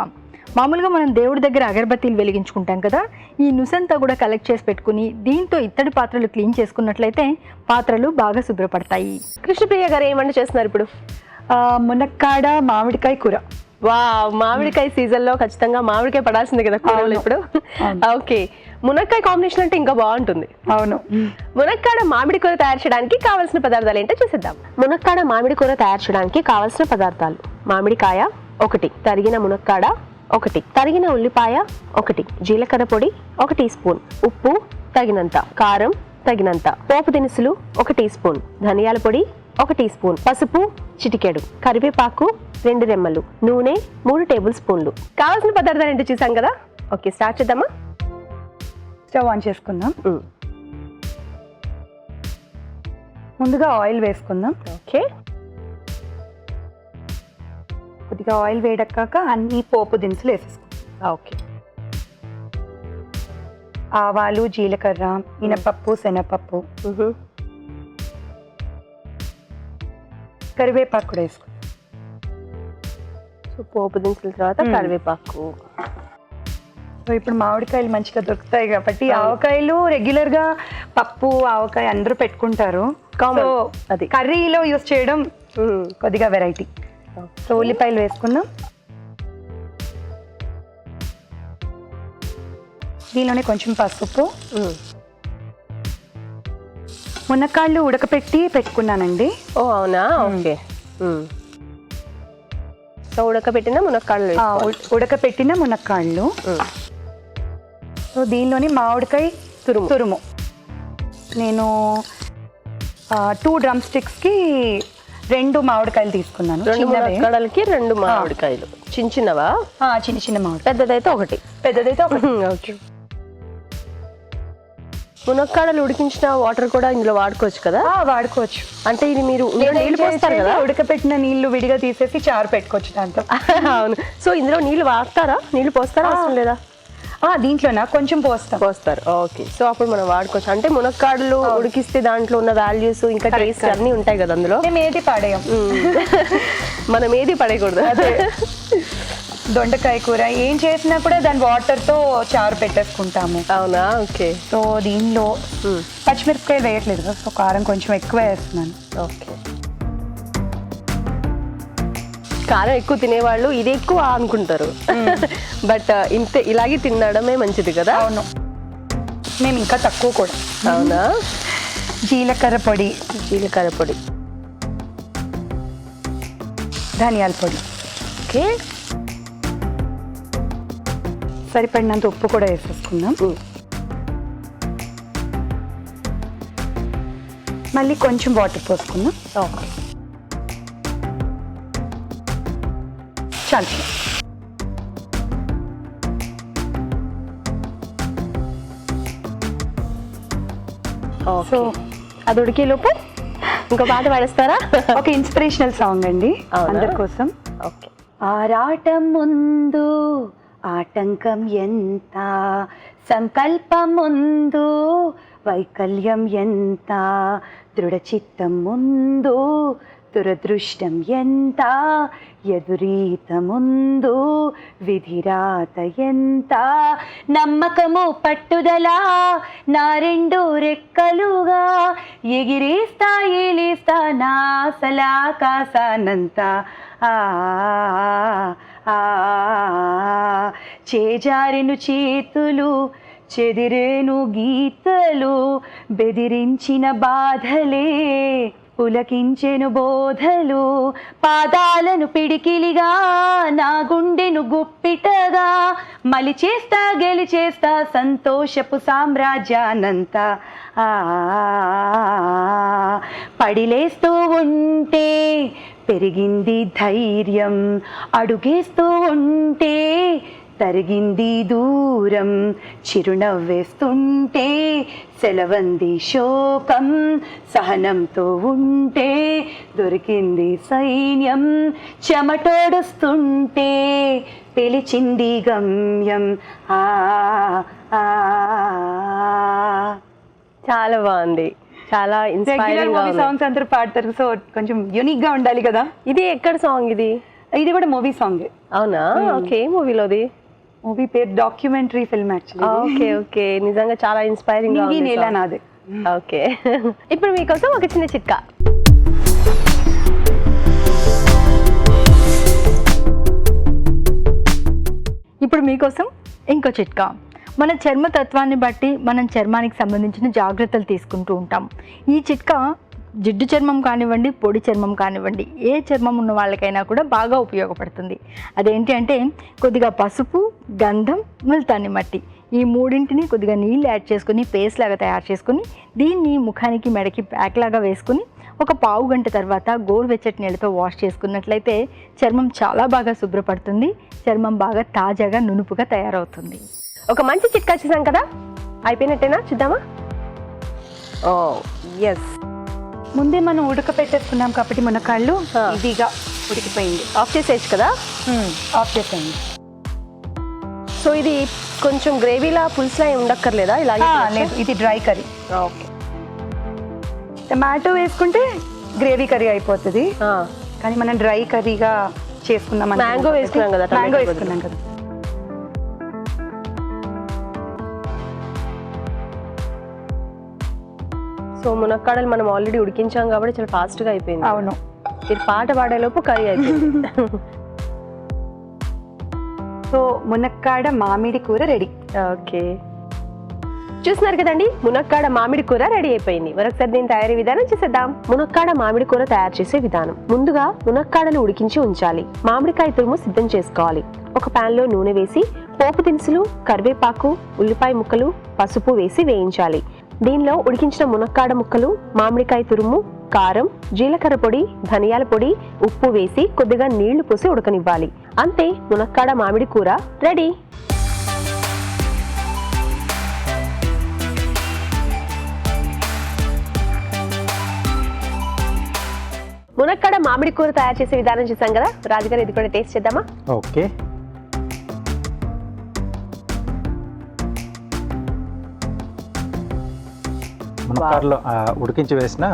మామూలుగా మనం దేవుడి దగ్గర అగరబత్తీలు వెలిగించుకుంటాం కదా, ఈ నుసంతా కూడా కలెక్ట్ చేసి పెట్టుకుని దీంతో ఇత్తడి పాత్రలు క్లీన్ చేసుకున్నట్లయితే పాత్రలు బాగా శుభ్రపడతాయి. కృష్ణప్రియ గారు ఏమంటే చేస్తున్నారు ఇప్పుడు? మునక్కాడ మామిడికాయ కూర. వా, మామిడికాయ సీజన్ లో ఖచ్చితంగా మామిడికాయ పడాల్సిందే కదా కూరలో ఇప్పుడు. ఓకే, మునక్కాయ కాంబినేషన్ అంటే ఇంకా బాగుంటుంది. అవును. మునక్కాడ మామిడి కూర తయారు చేయడానికి కావాల్సిన పదార్థాలు ఏంటో చూసేద్దాం. మునక్కాడ మామిడి కూర తయారు చేయడానికి కావాల్సిన పదార్థాలు: మామిడికాయ 1, తరిగిన మునక్కాడ 1, తరిగిన ఉల్లిపాయ 1, జీలకర్ర పొడి 1 టీ స్పూన్, ఉప్పు తగినంత, కారం తగినంత, పోపు దినుసులు 1 టీ స్పూన్, ధనియాల పొడి 1 టీ స్పూన్, పసుపు చిటికెడు, కరివేపాకు 2 రెమ్మలు, నూనె 3 టేబుల్ స్పూన్లు. కావాల్సిన పదార్థాలు ఏంటో చూసాం కదా. ఓకే, స్టార్ట్ చేద్దామా? స్టవ్ ఆన్ చేసుకుందాం. ముందుగా ఆయిల్ వేసుకుందాం. ఓకే, కొద్దిగా ఆయిల్ వేడెక్కాక అన్ని పోపు దినుసులు వేసేసుకుందాం. ఓకే. ఆవాలు, జీలకర్ర, మినపప్పు, శనగపప్పు, కరివేపాకు కూడా వేసుకుందాం. సో పోపు దినుసుల తర్వాత కరివేపాకు. సో ఇప్పుడు మామిడికాయలు మంచిగా దొరుకుతాయి కాబట్టి, ఆవకాయలు రెగ్యులర్ గా పప్పు ఆవకాయ అందరూ పెట్టుకుంటారు. Common. సో అది కర్రీలో యూస్ చేయడం కొద్దిగా వెరైటీ. సో ఉల్లిపాయలు వేసుకుందాం. దీనిలోనే కొంచెం పసుపు. మునక్కాళ్ళు ఉడకపెట్టి పెట్టుకున్నానండి. ఓ అవునా, ఓకే. సో ఉడకబెట్టిన మునక్కాడలు ఉడకపెట్టిన మునక్కాళ్ళు. సో దీనిలోని మామిడికాయ తురుము. నేను 2 డ్రమ్ స్టిక్స్కి 2 మామిడికాయలు తీసుకున్నాను. 2 మునక్కాడలకి 2 మామిడికాయలు, చిన్నవా? చిన్న చిన్న మామిడి. పెద్దదైతే 1. పెద్దదైతే 1. ఓకే. మునక్కాడలు ఉడికించిన వాటర్ కూడా ఇందులో వాడుకోవచ్చు కదా? వాడుకోవచ్చు. అంటే ఇది మీరు నీళ్ళు పోస్తారు కదా, ఉడకపెట్టిన నీళ్లు విడిగా తీసేసి చారు పెట్టుకోవచ్చు దాంట్లో. అవును. సో ఇందులో నీళ్ళు వాడతారా, నీళ్ళు పోస్తారా, అవసరం లేదా? దీంట్లోనా కొంచెం పోస్తారు. ఓకే. సో అప్పుడు మనం వాడుకోవచ్చు. అంటే మునక్కాడలు ఉడికిస్తే దాంట్లో ఉన్న వాల్యూస్ ఇంకా టేస్ట్ అన్ని ఉంటాయి కదా అందులో. మేము ఏది పడేయం. మనం ఏది పడేయకూడదు. దొండకాయ కూర ఏం చేసినా కూడా దాని వాటర్తో చారు పెట్టేసుకుంటాము. అవునా, ఓకే. సో దీనిలో పచ్చిమిరపకాయలు వేయట్లేదు కదా, సో కారం కొంచెం ఎక్కువ వేస్తున్నాను. ఓకే. కారం ఎక్కువ తినేవాళ్ళు ఇది ఎక్కువ అనుకుంటారు, బట్ ఇంత ఇలాగే తినడమే మంచిది కదా. అవును, మేము ఇంకా తక్కువ కూడా. అవునా. జీలకర్ర పొడి, ధనియాల పొడి, ఓకే. సరిపడినంత ఉప్పు కూడా వేసేసుకుందాం. మళ్ళీ కొంచెం వాటర్ పోసుకుందాం. ఓకే. చాలు. సో అది ఉడికే లోపు ఇంకో పాట పాడేస్తారా? ఒక ఇన్స్పిరేషనల్ సాంగ్ అండి అందరి కోసం. ఓకే. ఆరాటం ముందు ఆటంకం ఎంత, సంకల్పం ముందు వైకల్యం ఎంత, దృఢచిత్తం ముందు దురదృష్టం ఎంత, ఎదురీత ముందు విధిరాత ఎంత, నమ్మకము పట్టుదల నా 2 రెక్కలుగా ఎగిరేస్తా ఏలేస్తా నా సలాకాసానంత. చేజారెను చేతులు చెదిరేను గీతలు, బెదిరించిన బాధలే పులకించెను బోధలు, పాదాలను పిడికిలిగా నా గుండెను గుప్పిటగా మలిచేస్తా గెలిచేస్తా సంతోషపు సామ్రాజ్యానంత. పడిలేస్తూ ఉంటే పెరిగింది ధైర్యం, అడుగేస్తూ ఉంటే తరిగింది దూరం, చిరునవ్వేస్తుంటే సెలవంది శోకం, సహనంతో ఉంటే దొరికింది సైన్యం, చెమటోడుస్తుంటే పిలిచింది గమ్యం. చాలా బాగుంది, చాలా ఇన్స్పైరింగ్. సాంగ్స్ అందరూ పాడతారు, సో కొంచెం యూనిక్ గా ఉండాలి కదా. ఇది ఎక్కడ సాంగ్? ఇది ఇది కూడా మూవీ సాంగ్. అవునా? ఓకే, మూవీలోది? మూవీ పేరు documentary film actually. Okay okay, నిజంగా చాలా ఇన్స్పైరింగ్ గా ఉంది. నేల నాదే. ఓకే, ఇప్పుడు మీకోసం ఒక చిన్న చిట్కా. ఇప్పుడు మీకోసం ఇంకో చిట్కా. మన చర్మతత్వాన్ని బట్టి మనం చర్మానికి సంబంధించిన జాగ్రత్తలు తీసుకుంటూ ఉంటాం. ఈ చిట్కా జిడ్డు చర్మం కానివ్వండి, పొడి చర్మం కానివ్వండి, ఏ చర్మం ఉన్న వాళ్ళకైనా కూడా బాగా ఉపయోగపడుతుంది. అదేంటి అంటే కొద్దిగా పసుపు, గంధం, ముల్తాని మట్టి, ఈ మూడింటిని కొద్దిగా నీళ్ళు యాడ్ చేసుకొని పేస్ట్ లాగా తయారు చేసుకొని దీన్ని ముఖానికి మెడకి ప్యాక్ లాగా వేసుకొని ఒక పావు గంట తర్వాత గోరువెచ్చటి నీళ్ళతో వాష్ చేసుకున్నట్లయితే చర్మం చాలా బాగా శుభ్రపడుతుంది, చర్మం బాగా తాజాగా నునుపుగా తయారవుతుంది. ఒక మంచి చిట్కా చూసాం కదా, అయిపోయినట్టేనా? చూద్దామా? ఓ ఎస్, ముందే మనం ఉడకపెట్టేసుకున్నాం కాబట్టి మునక్కాళ్ళు ఈజీగా ఉడికిపోయింది. ఆఫ్ చేసేయచ్చు కదా? ఆఫ్ చేసేయండి. సో ఇది కొంచెం గ్రేవీలా పులుసులా ఏం ఉండక్కర్లేదా? ఇలాగే లేదు, ఇది డ్రై కర్రీ. ఓకే, టమాటో వేసుకుంటే గ్రేవీ కర్రీ అయిపోతుంది, కానీ మనం డ్రై కర్రీగా చేసుకున్నాం. మ్యాంగో వేసుకున్నాం కదా, మ్యాంగో వేసుకున్నాం కదా. సో మునక్కాడలు మనం ఆల్రెడీ ఉడికించాం కాబట్టి చాలా ఫాస్ట్ గా అయిపోయింది. అవును, మీరు పాట పాడేలోపు కర్రీ అయిపోయింది. సో మునక్కాడ మామిడి కూర రెడీ. ఓకే, చూస్తున్నారు కదండి, మునక్కాడ మామిడి కూర రెడీ అయిపోయింది. మరొకసారి దీని తయారీ విధానం చూసేద్దాం. మునక్కాడ మామిడి కూర తయారు చేసే విధానం. ముందుగా మునక్కాడలు ఉడికించి ఉంచాలి. మామిడికాయ తురుము సిద్ధం చేసుకోవాలి. ఒక పాన్ లో నూనె వేసి పోపు దినుసులు, కరివేపాకు, ఉల్లిపాయ ముక్కలు, పసుపు వేసి వేయించాలి. దీనిలో ఉడికించిన మునక్కాడ ముక్కలు, మామిడికాయ తురుము, కారం, జీలకర్ర పొడి, ధనియాల పొడి, ఉప్పు వేసి కొద్దిగా నీళ్లు పోసి ఉడకనివ్వాలి. అంతే, మునక్కాడ మామిడి కూర రెడీ. మునక్కాడ మామిడి కూర తయారు చేసే విధానం చూసాం కదా, రాజుగారు ఇది కూడా టేస్ట్ చేద్దామా? ఓకే, మునక్కాడలో ఉడికించి వేసిన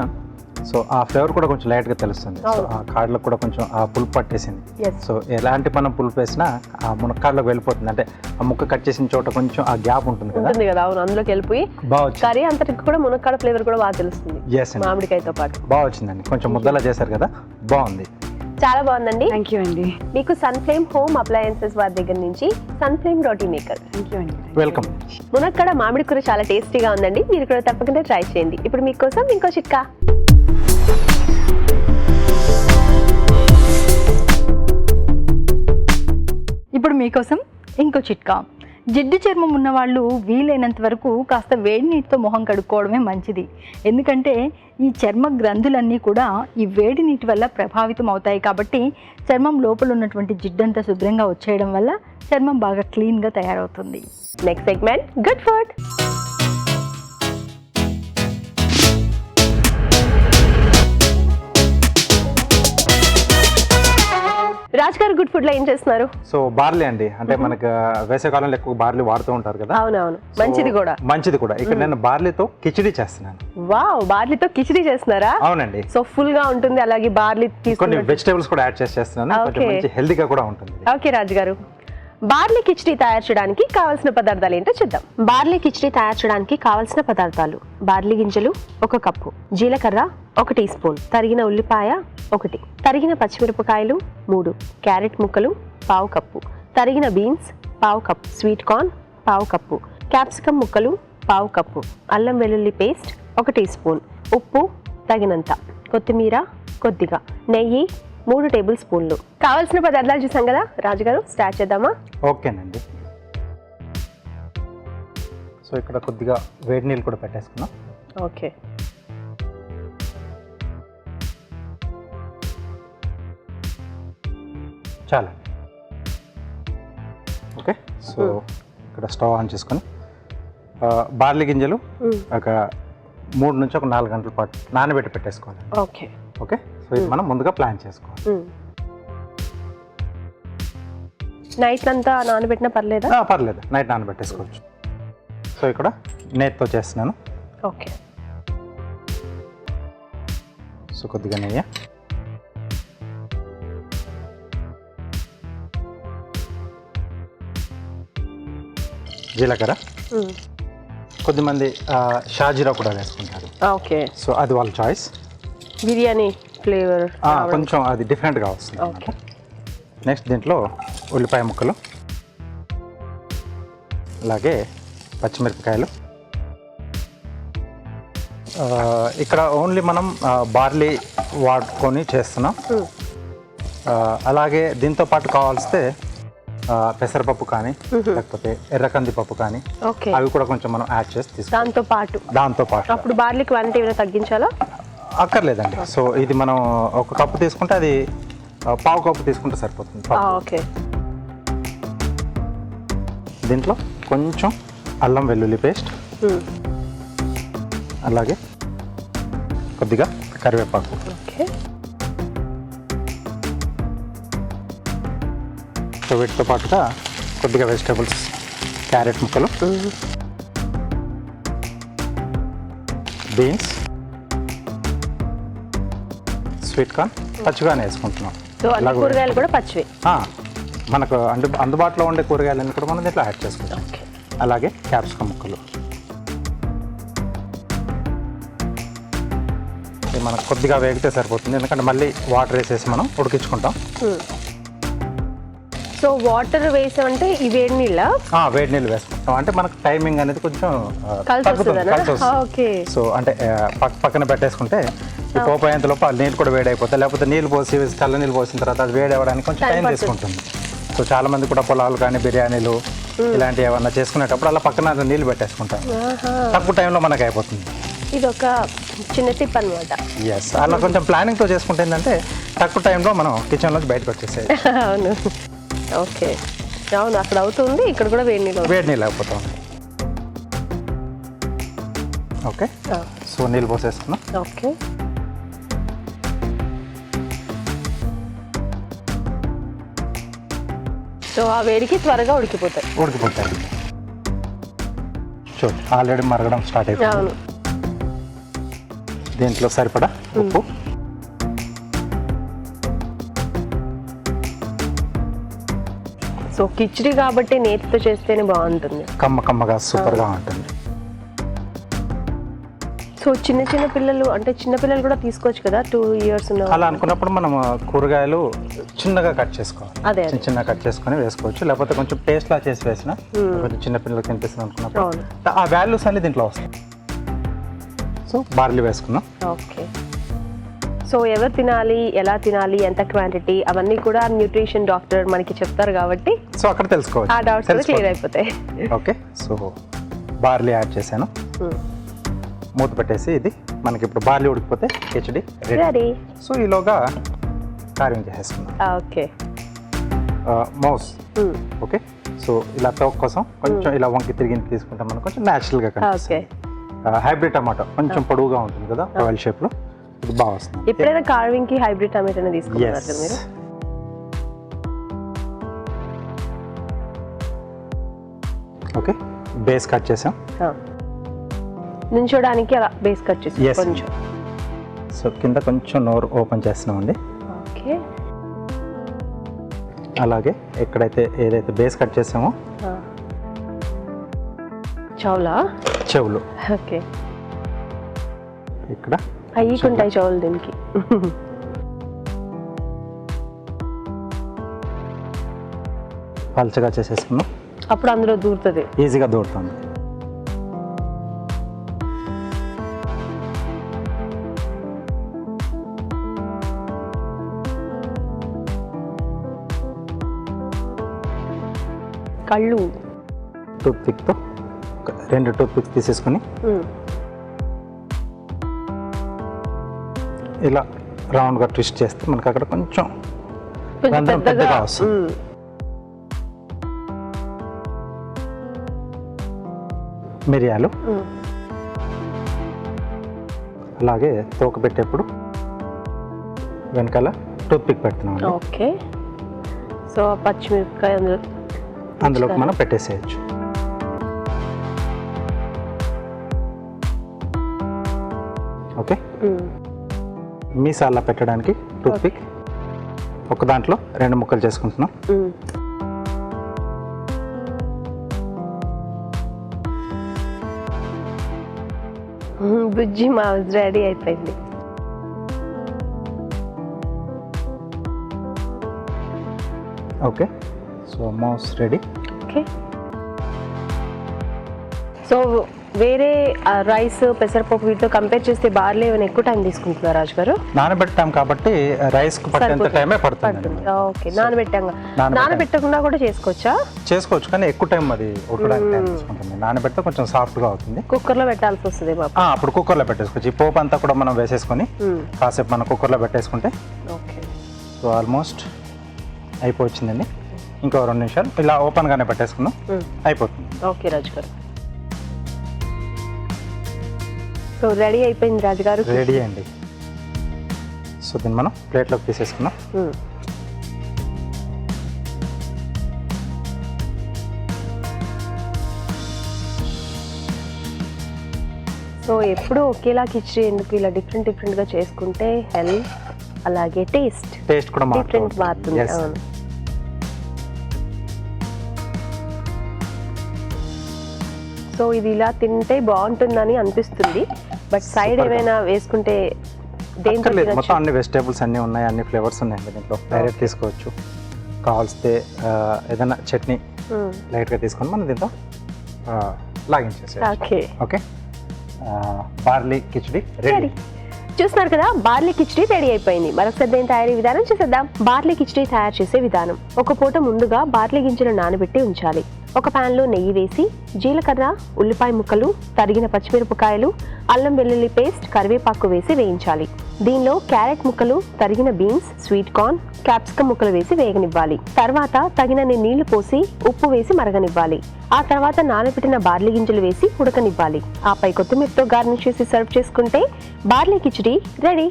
సో ఆ ఫ్లేవర్ కూడా కొంచెం లైట్గా తెలుస్తుంది. సో ఆ కాడలో కూడా కొంచెం ఆ పులుపు పట్టేసింది. సో ఎలాంటి మనం పులుపు వేసినా ఆ మునక్కాడలోకి వెళ్ళిపోతుంది. అంటే ఆ ముక్క కట్ చేసిన చోట కొంచెం ఆ గ్యాప్ ఉంటుంది కదా. అవును, అందులోకి వెళ్ళిపోయి బాగా కర్రీ అంతటికి కూడా మునక్కాడ ఫ్లేవర్ కూడా బాగా తెలుస్తుంది. ఎస్ అండి, మామిడికాయతో పాటు బాగా వచ్చిందండి. కొంచెం ముద్దలా చేశారు కదా, బాగుంది, చాలా బాగుందండి. థ్యాంక్ యూ అండి. మీకు సన్ఫ్లేమ్ హోమ్ అప్లయన్సెస్ వారి దగ్గర నుంచి సన్ఫ్లేమ్ రోటీ మేకర్. థ్యాంక్ యూ అండి. వెల్కమ్. మునక్కాడ మామిడి కూర చాలా టేస్టీగా ఉందండి, మీరు కూడా తప్పకుండా ట్రై చేయండి. ఇప్పుడు మీకోసం ఇంకో చిట్కా. ఇప్పుడు మీకోసం ఇంకో చిట్కా. జిడ్డు చర్మం ఉన్న వాళ్ళు వీలైనంత వరకు కాస్త వేడి నీటితో మొహం కడుక్కోవడమే మంచిది. ఎందుకంటే ఈ చర్మ గ్రంథులన్నీ కూడా ఈ వేడి నీటి వల్ల ప్రభావితం అవుతాయి. కాబట్టి చర్మం లోపల ఉన్నటువంటి జిడ్డంతా శుభ్రంగా వచ్చేయడం వల్ల చర్మం బాగా క్లీన్గా తయారవుతుంది. Next segment, good food. Raj గారు, గుడ్ ఫుడ్ లో ఏం చేస్తున్నారు? సో బార్లీ అండి, అంటే మనకి వేసవికాలంలో ఎక్కువ బార్లీ వాడుతూ ఉంటారు కదా. అవునవును, మంచిది కూడా. మంచిది కూడా. ఇక్కడ నేను బార్లీతో కిచిడి చేస్తున్నాను. వావ్, బార్లీతో కిచిడి చేస్తున్నారా? అవునండి. సో ఫుల్ గా ఉంటుంది, అలాగే బార్లీ కొన్ని తీసుకుని వెజిటేబుల్స్ కూడా యాడ్ చేస్తున్నాను. కొంచెం మంచి హెల్తీగా కూడా ఉంటుంది. ఓకే రాజు గారు, బార్లీ కిచిడి తయారు చేయడానికి కావాల్సిన పదార్థాలు ఏంటో చూద్దాం. బార్లీ కిచిడి తయారు చేయడానికి కావాల్సిన పదార్థాలు: బార్లీ గింజలు 1 కప్పు, జీలకర్ర 1 టీ స్పూన్, తరిగిన ఉల్లిపాయ 1, తరిగిన పచ్చిమిరపకాయలు 3, క్యారెట్ ముక్కలు 1/2 కప్పు, తరిగిన beans 1/2 cup, sweet corn 1/2 cup, capsicum ముక్కలు 1/2 కప్పు, అల్లం వెల్లుల్లి పేస్ట్ 1 టీ స్పూన్, ఉప్పు తగినంత, కొత్తిమీర కొద్దిగా, నెయ్యి 3 టేబుల్ స్పూన్లు. కావాల్సిన పదార్థాలు చూసాం కదా, రాజుగారు స్టార్ట్ చేద్దామా? ఓకేనండి. సో ఇక్కడ కొద్దిగా వేడి నీళ్ళు కూడా పెట్టేసుకున్నాం. ఓకే, చాలా. ఓకే, సో ఇక్కడ స్టవ్ ఆన్ చేసుకొని బార్లీ గింజలు ఒక 3 నుంచి 4 గంటల పాటు నానబెట్టి పెట్టేసుకోవాలి. ఓకే ఓకే, సో ఇది మనం ముందుగా ప్లాన్ చేసుకోవాలి. నైట్ అంతా నానబెట్టినా పర్లేదా? పర్లేదు, నైట్ నానబెట్టేసుకోవచ్చు. సో ఇక్కడ నేతితో చేస్తున్నాను. ఓకే, సో కొద్దిగా నెయ్యి, జీలకర్ర, కొద్దిమంది షాజీరా కూడా వేసుకుంటారు. ఓకే. సో అది వాళ్ళ చాయిస్. బిర్యానీ ఫ్లేవర్ కొంచెం అది డిఫరెంట్గా వస్తుంది. ఓకే. నెక్స్ట్ దీంట్లో ఉల్లిపాయ ముక్కలు, అలాగే పచ్చిమిరపకాయలు. ఇక్కడ ఓన్లీ మనం బార్లీ వాడుకొని చేస్తున్నాం. అలాగే దీంతో పాటు కావాల్స్తే పెసరపప్పు కానీ లేకపోతే ఎర్రకంది పప్పు కానీ ఓకే. అవి కూడా కొంచెం మనం యాడ్ చేసి తీసుకుంటాం దాంతో పాటు. అప్పుడు బార్లీ క్వాంటిటీ ఏమైనా తగ్గించాలా? అక్కర్లేదండి. సో ఇది మనం ఒక కప్పు తీసుకుంటే అది పావు కప్పు తీసుకుంటే సరిపోతుంది. ఓకే. దీంట్లో కొంచెం అల్లం వెల్లుల్లి పేస్ట్, అలాగే కొద్దిగా కరివేపాకు. ఓకే. సో వీటితో పాటుగా కొద్దిగా వెజిటేబుల్స్, క్యారెట్ ముక్కలు, బీన్స్, స్వీట్ కార్న్ పచ్చిగానే వేసుకుంటున్నాం. సో అన్ని కూరగాయలు కూడా పచ్చివే. మనకు అందుబాటులో ఉండే కూరగాయలన్నీ కూడా మనం దీంట్లో యాడ్ చేసుకుంటాం. ఓకే. అలాగే క్యాప్సికమ్ ముక్కలు. ఇది మనకు కొద్దిగా వేగితే సరిపోతుంది, ఎందుకంటే మళ్ళీ వాటర్ వేసేసి మనం ఉడికించుకుంటాం. సో వాటర్ వేసామంటే ఈ వేడి నీళ్ళ? వేడి నీళ్ళు వేసుకుంటాం. అంటే మనకు టైమింగ్ అనేది కొంచెం కలిసి వస్తుంది. ఓకే. సో అంటే పక్కన పెట్టేసుకుంటే ఈ పోపు అయ్యేంతలోపు ఆ నీళ్ళు కూడా వేడి అయిపోతాయి. లేకపోతే నీళ్ళు పోసి చల్ల నీళ్ళు పోసిన తర్వాత అది వేడి అవ్వడానికి కొంచెం టైం తీసుకుంటుంది. సో చాలా మంది కూడా పొలాలు కానీ బిర్యానీలు ఇలాంటివి ఏమన్నా చేసుకునేటప్పుడు అలా పక్కన నీళ్ళు పెట్టేసుకుంటారు. తక్కువ టైంలో మనకు అయిపోతుంది. ఇది ఒక చిన్న టిప్ అనమాట. ఎస్, అలా కొంచెం ప్లానింగ్తో చేసుకుంటే ఏంటంటే తక్కువ టైంలో మనం కిచెన్లోంచి బయటకు వచ్చేసేది. అవును. ఓకే. అవును, అక్కడ అవుతుంది, ఇక్కడ కూడా వేడి నీళ్ళు అయిపోతుంది. ఓకే. సో నీళ్ళు పోసేసుకున్నాం. ఓకే. సో ఆ వేడికి త్వరగా ఉడికిపోతాయి. చూడు ఆల్రెడీ మరగడం స్టార్ట్ అయిపోయింది. అవును. దీంట్లో సరిపడా ఉప్పు, సో కిచిడి కాబట్టి నేతితో చేస్తేనే బాగుంటుంది. కమ్మగా సూపర్గా ఉంటుంది. సో చిన్న పిల్లలు అంటే చిన్న పిల్లలు కూడా తీసుకోవచ్చు కదా, 2 years ఉన్న అలా అనుకున్నప్పుడు మనం కూరగాయలు చిన్నగా కట్ చేసుకోవాలి. అదే చిన్న కట్ చేసుకొని వేసుకోవచ్చు. లేకపోతే కొంచెం పేస్ట్ లా చేసి వేసిన కొంచెం చిన్న పిల్లలకి కనిపిస్తుంది అనుకున్నప్పుడు ఆ వాల్యూస్ అన్ని దీంట్లో వస్తాయి. సో బార్లీ వేసుకున్నాం. ఓకే. సో ఎవరు తినాలి, ఎలా తినాలి, ఎంత క్వాంటిటీ అవన్నీ కూడా న్యూట్రిషన్ డాక్టర్ మనకి చెప్తారు కాబట్టి సో అక్కడ తెలుసుకోవచ్చు. ఆ డౌట్స్ క్లియర్ అయిపోతాయి. ఓకే. సో బార్లీ యాడ్ చేశాను. మూత పెట్టేసి ఇది మనకి ఇప్పుడు బార్లీ ఉడికిపోతే కిచడి రెడీ. సో ఈలోగా కార్వింగ్ చేసేసుకున్నాం. ఓకే. మౌస్. ఓకే. సో ఇలా తోక కోసం కొంచెం ఇలా వంకి తిరిగి తీసుకుంటాం, మనం కొంచెం న్యాచురల్గా కనిపిస్తుంది. హైబ్రిడ్ టమాటో కొంచెం పొడవుగా ఉంటుంది కదా, రాయల్ షేప్లో, ఇది బాగా వస్తుంది. ఎప్పుడైనా కార్వింగ్ కి హైబ్రిడ్ టమాటోని తీసుకున్నారు మీరు? ఓకే. బేస్ కట్ చేసాం. నించోడానికి అలా బేస్ కట్ చేసాం కొంచెం. సో కింద కొంచెం నోరు ఓపెన్ చేస్తున్నామండి. ఓకే. అలాగే ఎక్కడైతే ఏదైతే బేస్ కట్ చేసామో చెవులు. ఓకే. ఇక్కడ అయ్యికుంటాయి చెవులు దీనికి. పల్చగా చేసేసుకున్నాం. అప్పుడు అందులో దూరుతుంది, ఈజీగా దూరుతుంది. కళ్ళు టూత్ పిక్తో 2 టూత్ పిక్స్ తీసేసుకొని ఇలా రౌండ్గా ట్విస్ట్ చేస్తే మనకి అక్కడ కొంచెం పెద్దగా వస్తుంది. మిరియాలు, అలాగే తోక పెట్టేప్పుడు వెనకాల టూత్ పిక్ పెడుతున్నాం. ఓకే. సో పచ్చిమిరపకాయ అందులోకి మనం పెట్టేసేయచ్చు. ఓకే. మీసాలా పెట్టడానికి టూత్ పిక్ ఒక దాంట్లో 2 ముక్కలు చేసుకుంటున్నాం. బుజ్జి మాస్ రెడీ అయిపోయింది. Okay, so mouse ready. Okay, so వేరే రైస్ పెసరపప్పు వీటితో కంపేర్ చేస్తే బార్లీ ఏమైనా ఎక్కువ టైం తీసుకుంటున్నారు రాజు గారు? నానబెట్టాం కాబట్టి రైస్కు పట్టేంత టైమే పడుతుంది. ఓకే, నానబెట్టకుండా కూడా చేసుకోవచ్చు, కానీ ఎక్కువ టైం అది ఉడకడానికి టైం తీసుకుంటుంది. నానబెడితే కొంచెం సాఫ్ట్గా అవుతుంది. కుక్కర్లో పెట్టాల్సి వస్తుంది. అప్పుడు కుక్కర్లో పెట్టేసుకోవచ్చు. ఈ పోపు అంతా కూడా మనం వేసేసుకొని కాసేపు మనం కుక్కర్లో పెట్టేసుకుంటే ఓకే. So almost అయిపోవచ్చిందండి. ఇంకో 2 నిమిషాలు ఇలా ఓపెన్గానే పెట్టేసుకున్నాం, అయిపోతుంది. ఓకే రాజు గారు, సో రెడీ అయిపోయింది రాజు గారు. రెడీ అండి. సో దీన్ని మనం ప్లేట్లోకి తీసేసుకున్నాం. సో ఎప్పుడు ఒకేలా కిచడీ ఎందుకు, ఇలా డిఫరెంట్గా చేసుకుంటే హెల్త్ అలాగే టేస్ట్ కూడా డిఫరెంట్ మారుతుంది. అవును. సో ఇది ఇలా తింటే బాగుంటుందని అనిపిస్తుంది, బట్ సైడ్ ఏమైనా వేసుకుంటే మొత్తం అన్ని వెజిటేబుల్స్ అన్నీ ఉన్నాయి, అన్ని ఫ్లేవర్స్ ఉన్నాయండి దీంట్లో. డైరెక్ట్ తీసుకోవచ్చు, కావాల్సితే ఏదైనా చట్నీ లైట్గా తీసుకొని మనం దీంతో లాగించేసేయాలి. Okay okay, barley khichdi ready. చూస్తున్నారు కదా, బార్లీ కిచడీ రెడీ అయిపోయింది. మరొకసారి దీని తయారీ విధానం చూసేద్దాం. బార్లీ కిచడీ తయారు చేసే విధానం. ఒక పూట ముందుగా బార్లీ గింజలు నానబెట్టి ఉంచాలి. ఒక పాన్ లో నెయ్యి వేసి జీలకర్ర, ఉల్లిపాయ ముక్కలు, తరిగిన పచ్చిమిరపకాయలు, అల్లం వెల్లుల్లి పేస్ట్, కరివేపాకు వేసి వేయించాలి. దీనిలో క్యారెట్ ముక్కలు, తరిగిన బీన్స్, స్వీట్ కార్న్, క్యాప్సికం ముక్కలు వేసి వేగనివ్వాలి. తర్వాత తగినన్ని నీళ్లు పోసి ఉప్పు వేసి మరగనివ్వాలి. ఆ తర్వాత నానబెట్టిన బార్లీ గింజలు వేసి ఉడకనివ్వాలి. ఆపై కొత్తిమీరతో గార్నిష్ చేసి సర్వ్ చేసుకుంటే బార్లీ కిచడీ రెడీ.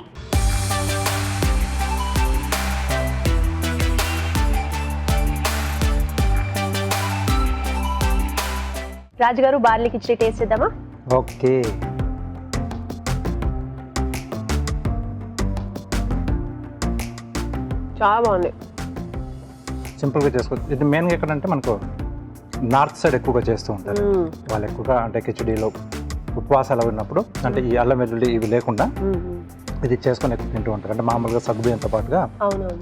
రాజుగారు, బార్లీ కిచడీ టేస్ట్ చేద్దామా? ఓకే, చాలా బాగుంది. సింపుల్గా చేసుకోవచ్చు. ఇది మెయిన్గా ఎక్కడంటే మనకు నార్త్ సైడ్ ఎక్కువగా చేస్తూ ఉంటారు వాళ్ళు. ఎక్కువగా అంటే కిచడీలో ఉపవాసాలు ఉన్నప్పుడు అంటే ఈ అల్లం వెల్లుల్లి ఇవి లేకుండా ఇది చేసుకొని ఎక్కువ తింటూ ఉంటారు. అంటే మామూలుగా సగ్గుబియ్యంతో పాటుగా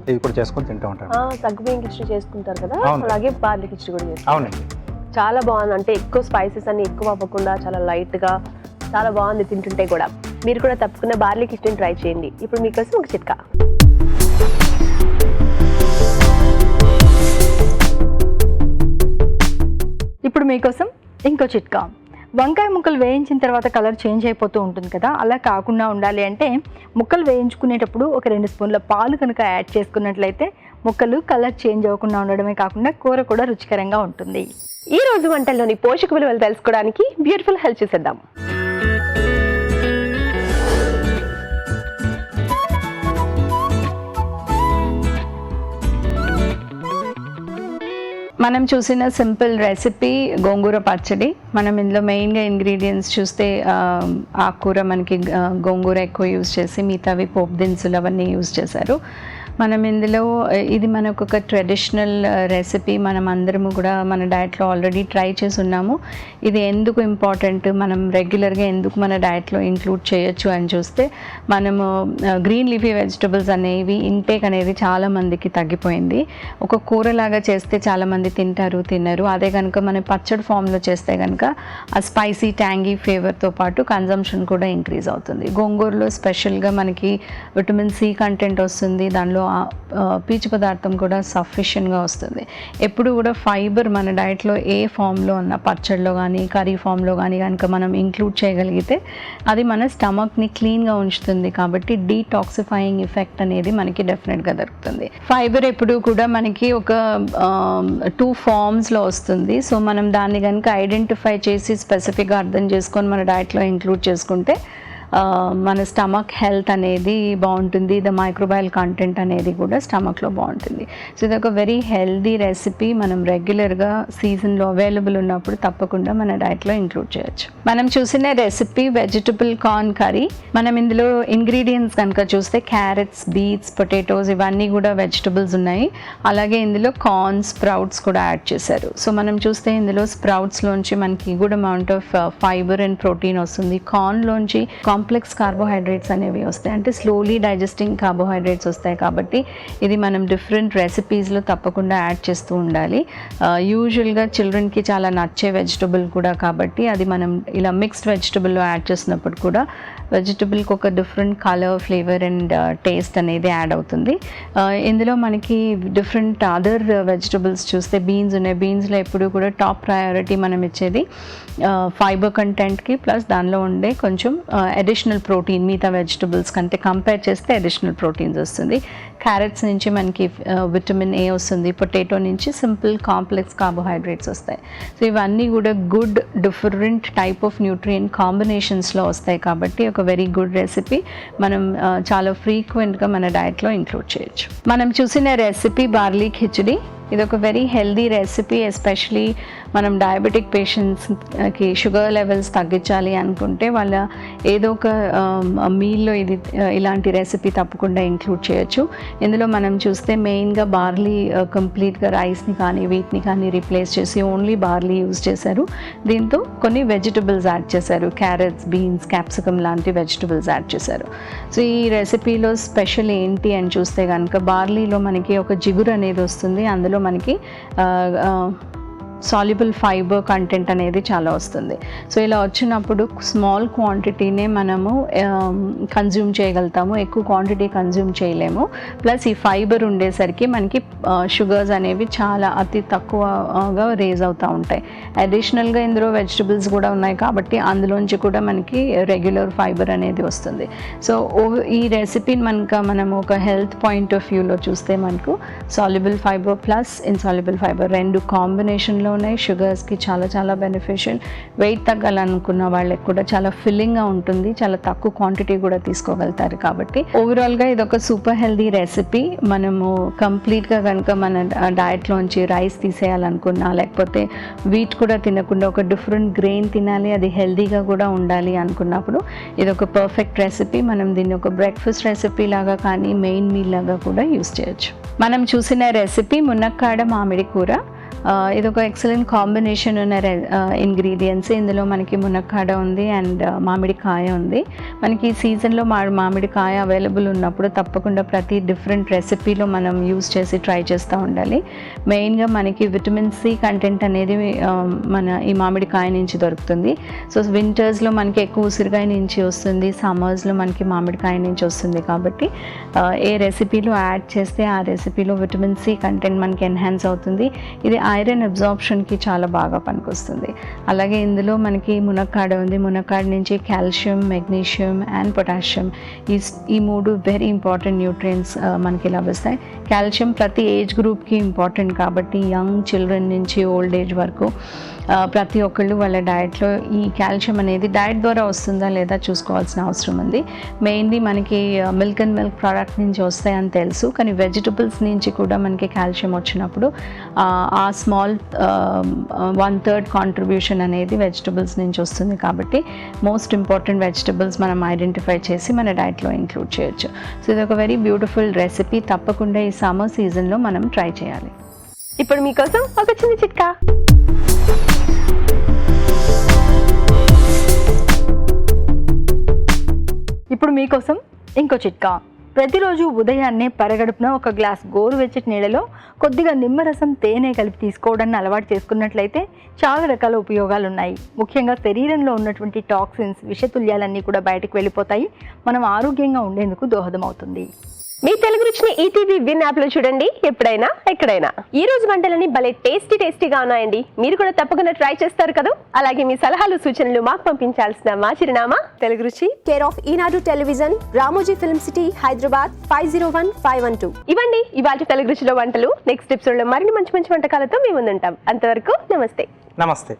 ఇది కూడా చేసుకొని తింటూ ఉంటారు. సగ్గుబియ్యం కిచడీ చేసుకుంటారు కదా, అలాగే బార్లీ కిచడీ కూడా చేస్తారు. అవునండి, చాలా బాగుంది. అంటే ఎక్కువ స్పైసెస్ అన్ని ఎక్కువ అవ్వకుండా చాలా లైట్గా చాలా బాగుంది తింటుంటే కూడా. మీరు కూడా తప్పకుండా బార్లీ కిచడీని ట్రై చేయండి. ఇప్పుడు మీకోసం ఒక చిట్కా. ఇప్పుడు మీకోసం ఇంకో చిట్కా. వంకాయ ముక్కలు వేయించిన తర్వాత కలర్ చేంజ్ అయిపోతూ ఉంటుంది కదా, అలా కాకుండా ఉండాలి అంటే ముక్కలు వేయించుకునేటప్పుడు ఒక 2 స్పూన్ల పాలు కనుక యాడ్ చేసుకున్నట్లయితే ముక్కలు కలర్ చేంజ్ అవ్వకుండా ఉండడమే కాకుండా కూర కూడా రుచికరంగా ఉంటుంది. ఈ రోజు వంటల్లోని పోషక విలువలు తెలుసుకోవడానికి బ్యూటిఫుల్ హెల్త్ చూసేద్దాం. మనం చూసిన సింపుల్ రెసిపీ గోంగూర పచ్చడి. మనం ఇందులో మెయిన్గా ఇంగ్రీడియంట్స్ చూస్తే ఆకుకూర మనకి గోంగూర ఎక్కువ యూజ్ చేసి మిగతావి పోపు దినుసులు అవన్నీ యూజ్ చేశారు. మనం ఇందులో ఇది మనకు ఒక ట్రెడిషనల్ రెసిపీ. మనం అందరము కూడా మన డయట్లో ఆల్రెడీ ట్రై చేసి ఉన్నాము. ఇది ఎందుకు ఇంపార్టెంట్, మనం రెగ్యులర్గా ఎందుకు మన డయట్లో ఇంక్లూడ్ చేయొచ్చు అని చూస్తే మనము గ్రీన్ లీఫీ వెజిటబుల్స్ అనేవి ఇంటేక్ అనేది చాలామందికి తగ్గిపోయింది. ఒక కూరలాగా చేస్తే చాలామంది తినరు. అదే కనుక మనం పచ్చడి ఫామ్లో చేస్తే కనుక ఆ స్పైసీ ట్యాంగీ ఫ్లేవర్తో పాటు కన్జంప్షన్ కూడా ఇంక్రీజ్ అవుతుంది. గోంగూరలో స్పెషల్గా మనకి విటమిన్ సి కంటెంట్ వస్తుంది, దానిలో పీచు పదార్థం కూడా సఫిషియెంట్గా వస్తుంది. ఎప్పుడు కూడా ఫైబర్ మన డైట్లో ఏ ఫామ్లో ఉన్న పచ్చడిలో కానీ కర్రీ ఫామ్లో కానీ కనుక మనం ఇంక్లూడ్ చేయగలిగితే అది మన స్టమక్ని క్లీన్గా ఉంచుతుంది. కాబట్టి డీటాక్సిఫైయింగ్ ఎఫెక్ట్ అనేది మనకి డెఫినెట్గా దొరుకుతుంది. ఫైబర్ ఎప్పుడు కూడా మనకి ఒక 2 ఫామ్స్లో వస్తుంది. సో మనం దాన్ని కనుక ఐడెంటిఫై చేసి స్పెసిఫిక్గా అర్థం చేసుకొని మన డైట్లో ఇంక్లూడ్ చేసుకుంటే మన స్టమక్ హెల్త్ అనేది బాగుంటుంది, ద మైక్రోబయల్ కంటెంట్ అనేది కూడా స్టమక్లో బాగుంటుంది. సో ఇది ఒక వెరీ హెల్దీ రెసిపీ. మనం రెగ్యులర్గా సీజన్లో అవైలబుల్ ఉన్నప్పుడు తప్పకుండా మన డైట్లో ఇంక్లూడ్ చేయొచ్చు. మనం చూసిన రెసిపీ వెజిటబుల్ కార్న్ కర్రీ. మనం ఇందులో ఇంగ్రీడియంట్స్ కనుక చూస్తే క్యారెట్స్, బీట్స్, పొటాటోస్ ఇవన్నీ కూడా వెజిటబుల్స్ ఉన్నాయి. అలాగే ఇందులో కార్న్, స్ప్రౌట్స్ కూడా యాడ్ చేశారు. సో మనం చూస్తే ఇందులో స్ప్రౌట్స్లోంచి మనకి good amount of fibre and protein వస్తుంది. కార్న్లోంచి కాంప్లెక్స్ కార్బోహైడ్రేట్స్ అనేవి వస్తాయి, అంటే స్లోలీ డైజెస్టింగ్ కార్బోహైడ్రేట్స్ వస్తాయి. కాబట్టి ఇది మనం డిఫరెంట్ రెసిపీస్లో తప్పకుండా యాడ్ చేస్తూ ఉండాలి. యూజువల్గా చిల్డ్రన్కి చాలా నచ్చే వెజిటబుల్ కూడా కాబట్టి అది మనం ఇలా మిక్స్డ్ వెజిటబుల్లో యాడ్ చేసినప్పుడు కూడా వెజిటబుల్కి ఒక different colour, flavour and taste అనేది యాడ్ అవుతుంది. ఇందులో మనకి డిఫరెంట్ అదర్ వెజిటబుల్స్ చూస్తే బీన్స్ ఉన్నాయి. బీన్స్లో ఎప్పుడు కూడా టాప్ ప్రయారిటీ మనం ఇచ్చేది ఫైబర్ కంటెంట్కి, ప్లస్ దానిలో ఉండే కొంచెం అడిషనల్ ప్రోటీన్ మిగతా వెజిటబుల్స్ కంటే కంపేర్ చేస్తే అడిషనల్ ప్రోటీన్స్ వస్తుంది. క్యారెట్స్ నుంచి మనకి విటమిన్ ఏ వస్తుంది, పొటాటో నుంచి సింపుల్ కాంప్లెక్స్ కార్బోహైడ్రేట్స్ వస్తాయి. సో ఇవన్నీ కూడా good different type of nutrient కాంబినేషన్స్లో వస్తాయి. కాబట్టి ఒక వెరీ గుడ్ రెసిపీ మనం చాలా ఫ్రీక్వెంట్గా మన డైట్లో ఇంక్లూడ్ చేయొచ్చు. మనం చూసిన రెసిపీ బార్లీ ఖిచడి. ఇది ఒక వెరీ హెల్దీ రెసిపీ. ఎస్పెషలీ మనం డయాబెటిక్ పేషెంట్స్కి షుగర్ లెవెల్స్ తగ్గించాలి అనుకుంటే వాళ్ళ ఏదో ఒక మీల్లో ఇది ఇలాంటి రెసిపీ తప్పకుండా ఇంక్లూడ్ చేయొచ్చు. ఇందులో మనం చూస్తే మెయిన్గా బార్లీ కంప్లీట్గా రైస్ని కానీ వీటిని కానీ రీప్లేస్ చేసి ఓన్లీ బార్లీ యూజ్ చేశారు. దీంతో కొన్ని వెజిటబుల్స్ యాడ్ చేశారు, క్యారెట్స్, బీన్స్, క్యాప్సికమ్ లాంటి వెజిటబుల్స్ యాడ్ చేశారు. సో ఈ రెసిపీలో స్పెషల్ ఏంటి అని చూస్తే కనుక బార్లీలో మనకి ఒక జిగురు అనేది వస్తుంది. అందులో మనకి సాల్యుబుల్ ఫైబర్ కంటెంట్ అనేది చాలా వస్తుంది. సో ఇలా వచ్చినప్పుడు స్మాల్ క్వాంటిటీనే మనము కన్జ్యూమ్ చేయగలుగుతాము, ఎక్కువ క్వాంటిటీ కన్జ్యూమ్ చేయలేము. ప్లస్ ఈ ఫైబర్ ఉండేసరికి మనకి షుగర్స్ అనేవి చాలా అతి తక్కువగా రేజ్ అవుతూ ఉంటాయి. అడిషనల్గా ఇందులో వెజిటబుల్స్ కూడా ఉన్నాయి కాబట్టి అందులోంచి కూడా మనకి రెగ్యులర్ ఫైబర్ అనేది వస్తుంది. సో ఈ రెసిపీని మనం ఒక హెల్త్ పాయింట్ ఆఫ్ వ్యూలో చూస్తే మనకు soluble fibre plus insoluble fibre రెండు కాంబినేషన్లో ఉన్నాయి. షుగర్స్కి చాలా చాలా బెనిఫిషియల్. వెయిట్ తగ్గాలనుకున్న వాళ్ళకి కూడా చాలా ఫిల్లింగ్గా ఉంటుంది, చాలా తక్కువ క్వాంటిటీ కూడా తీసుకోగలుగుతారు. కాబట్టి ఓవరాల్గా ఇది ఒక సూపర్ హెల్దీ రెసిపీ. మనము కంప్లీట్గా కనుక మన డయట్లోంచి రైస్ తీసేయాలనుకున్నా, లేకపోతే వీట్ కూడా తినకుండా ఒక డిఫరెంట్ గ్రెయిన్ తినాలి, అది హెల్దీగా కూడా ఉండాలి అనుకున్నప్పుడు ఇది ఒక పర్ఫెక్ట్ రెసిపీ. మనం దీన్ని ఒక బ్రేక్ఫాస్ట్ రెసిపీ లాగా కానీ మెయిన్ మీల్ లాగా కూడా యూస్ చేయొచ్చు. మనం చూసిన రెసిపీ మునక్కాడ మామిడి కూర. ఇది ఒక ఎక్సలెంట్ కాంబినేషన్ ఉన్న ఇంగ్రీడియంట్స్. ఇందులో మనకి మునక్కాడ ఉంది అండ్ మామిడికాయ ఉంది. మనకి ఈ సీజన్లో మామిడికాయ అవైలబుల్ ఉన్నప్పుడు తప్పకుండా ప్రతి డిఫరెంట్ రెసిపీలో మనం యూస్ చేసి ట్రై చేస్తూ ఉండాలి. మెయిన్గా మనకి విటమిన్ సి కంటెంట్ అనేది మన ఈ మామిడికాయ నుంచి దొరుకుతుంది. సో వింటర్స్లో మనకి ఎక్కువ ఉసిరికాయ నుంచి వస్తుంది, సమ్మర్స్లో మనకి మామిడికాయ నుంచి వస్తుంది. కాబట్టి ఏ రెసిపీలో యాడ్ చేస్తే ఆ రెసిపీలో విటమిన్ సి కంటెంట్ మనకి ఎన్హాన్స్ అవుతుంది. ఇది ఐరన్ అబ్జార్ప్షన్కి చాలా బాగా పనికొస్తుంది. అలాగే ఇందులో మనకి మునక్కాడ ఉంది. మునక్కాడ నుంచి కాల్షియం, మెగ్నీషియం అండ్ పొటాషియం ఈ మూడు వెరీ ఇంపార్టెంట్ న్యూట్రియంట్స్ మనకి లభిస్తాయి. కాల్షియం ప్రతి ఏజ్ గ్రూప్కి ఇంపార్టెంట్ కాబట్టి యంగ్ చిల్డ్రన్ నుంచి ఓల్డ్ ఏజ్ వరకు ప్రతి ఒక్కళ్ళు వాళ్ళ డయట్లో ఈ కాల్షియం అనేది డయట్ ద్వారా వస్తుందా లేదా చూసుకోవాల్సిన అవసరం ఉంది. మెయిన్లీ మనకి మిల్క్ అండ్ మిల్క్ ప్రోడక్ట్ నుంచి వస్తాయని తెలుసు, కానీ వెజిటబుల్స్ నుంచి కూడా మనకి కాల్షియం వచ్చినప్పుడు ఆ స్మాల్ 1/3 కాంట్రిబ్యూషన్ అనేది వెజిటబుల్స్ నుంచి వస్తుంది. కాబట్టి మోస్ట్ ఇంపార్టెంట్ వెజిటబుల్స్ మనం ఐడెంటిఫై చేసి మన డైట్లో ఇంక్లూడ్ చేయొచ్చు. సో ఇది ఒక వెరీ బ్యూటిఫుల్ రెసిపీ. తప్పకుండా ఈ సమ్మర్ సీజన్లో మనం ట్రై చేయాలి. ఇప్పుడు మీకోసం ఒక చిన్న చిట్కా. ఇప్పుడు మీకోసం ఇంకో చిట్కా. ప్రతిరోజు ఉదయాన్నే పరగడుపున ఒక గ్లాస్ గోరువెచ్చటి నీళ్ళలో కొద్దిగా నిమ్మరసం, తేనె కలిపి తీసుకోవడాన్ని అలవాటు చేసుకున్నట్లయితే చాలా రకాల ఉపయోగాలు ఉన్నాయి. ముఖ్యంగా శరీరంలో ఉన్నటువంటి టాక్సిన్స్, విషతుల్యాలన్నీ కూడా బయటకు వెళ్ళిపోతాయి. మనం ఆరోగ్యంగా ఉండేందుకు దోహదమవుతుంది. మీ తెలుగు రుచిని ఈటీవీ విన్ యాప్ లో చూడండి, ఎప్పుడైనా ఎక్కడైనా. ఈ రోజు వంటలని భలే టేస్టీగా ఉన్నాయండి. మీరు కూడా తప్పకుండా ట్రై చేస్తారు కదా. అలాగే మీ సలహాలు, సూచనలు మాకు పంపించాల్సిన మా చిరునామా తెలుగు రుచి, care of Eenadu television, Ramoji film city, Hyderabad 501512. ఇవ్వండి ఇవాళ తెలుగు రుచిలో వంటలు. నెక్స్ట్ ఎపిసోడ్ లో మరిన్ని మంచి మంచి వంటకాలతో మీ ముందుంటాం. అంతవరకు నమస్తే. నమస్తే.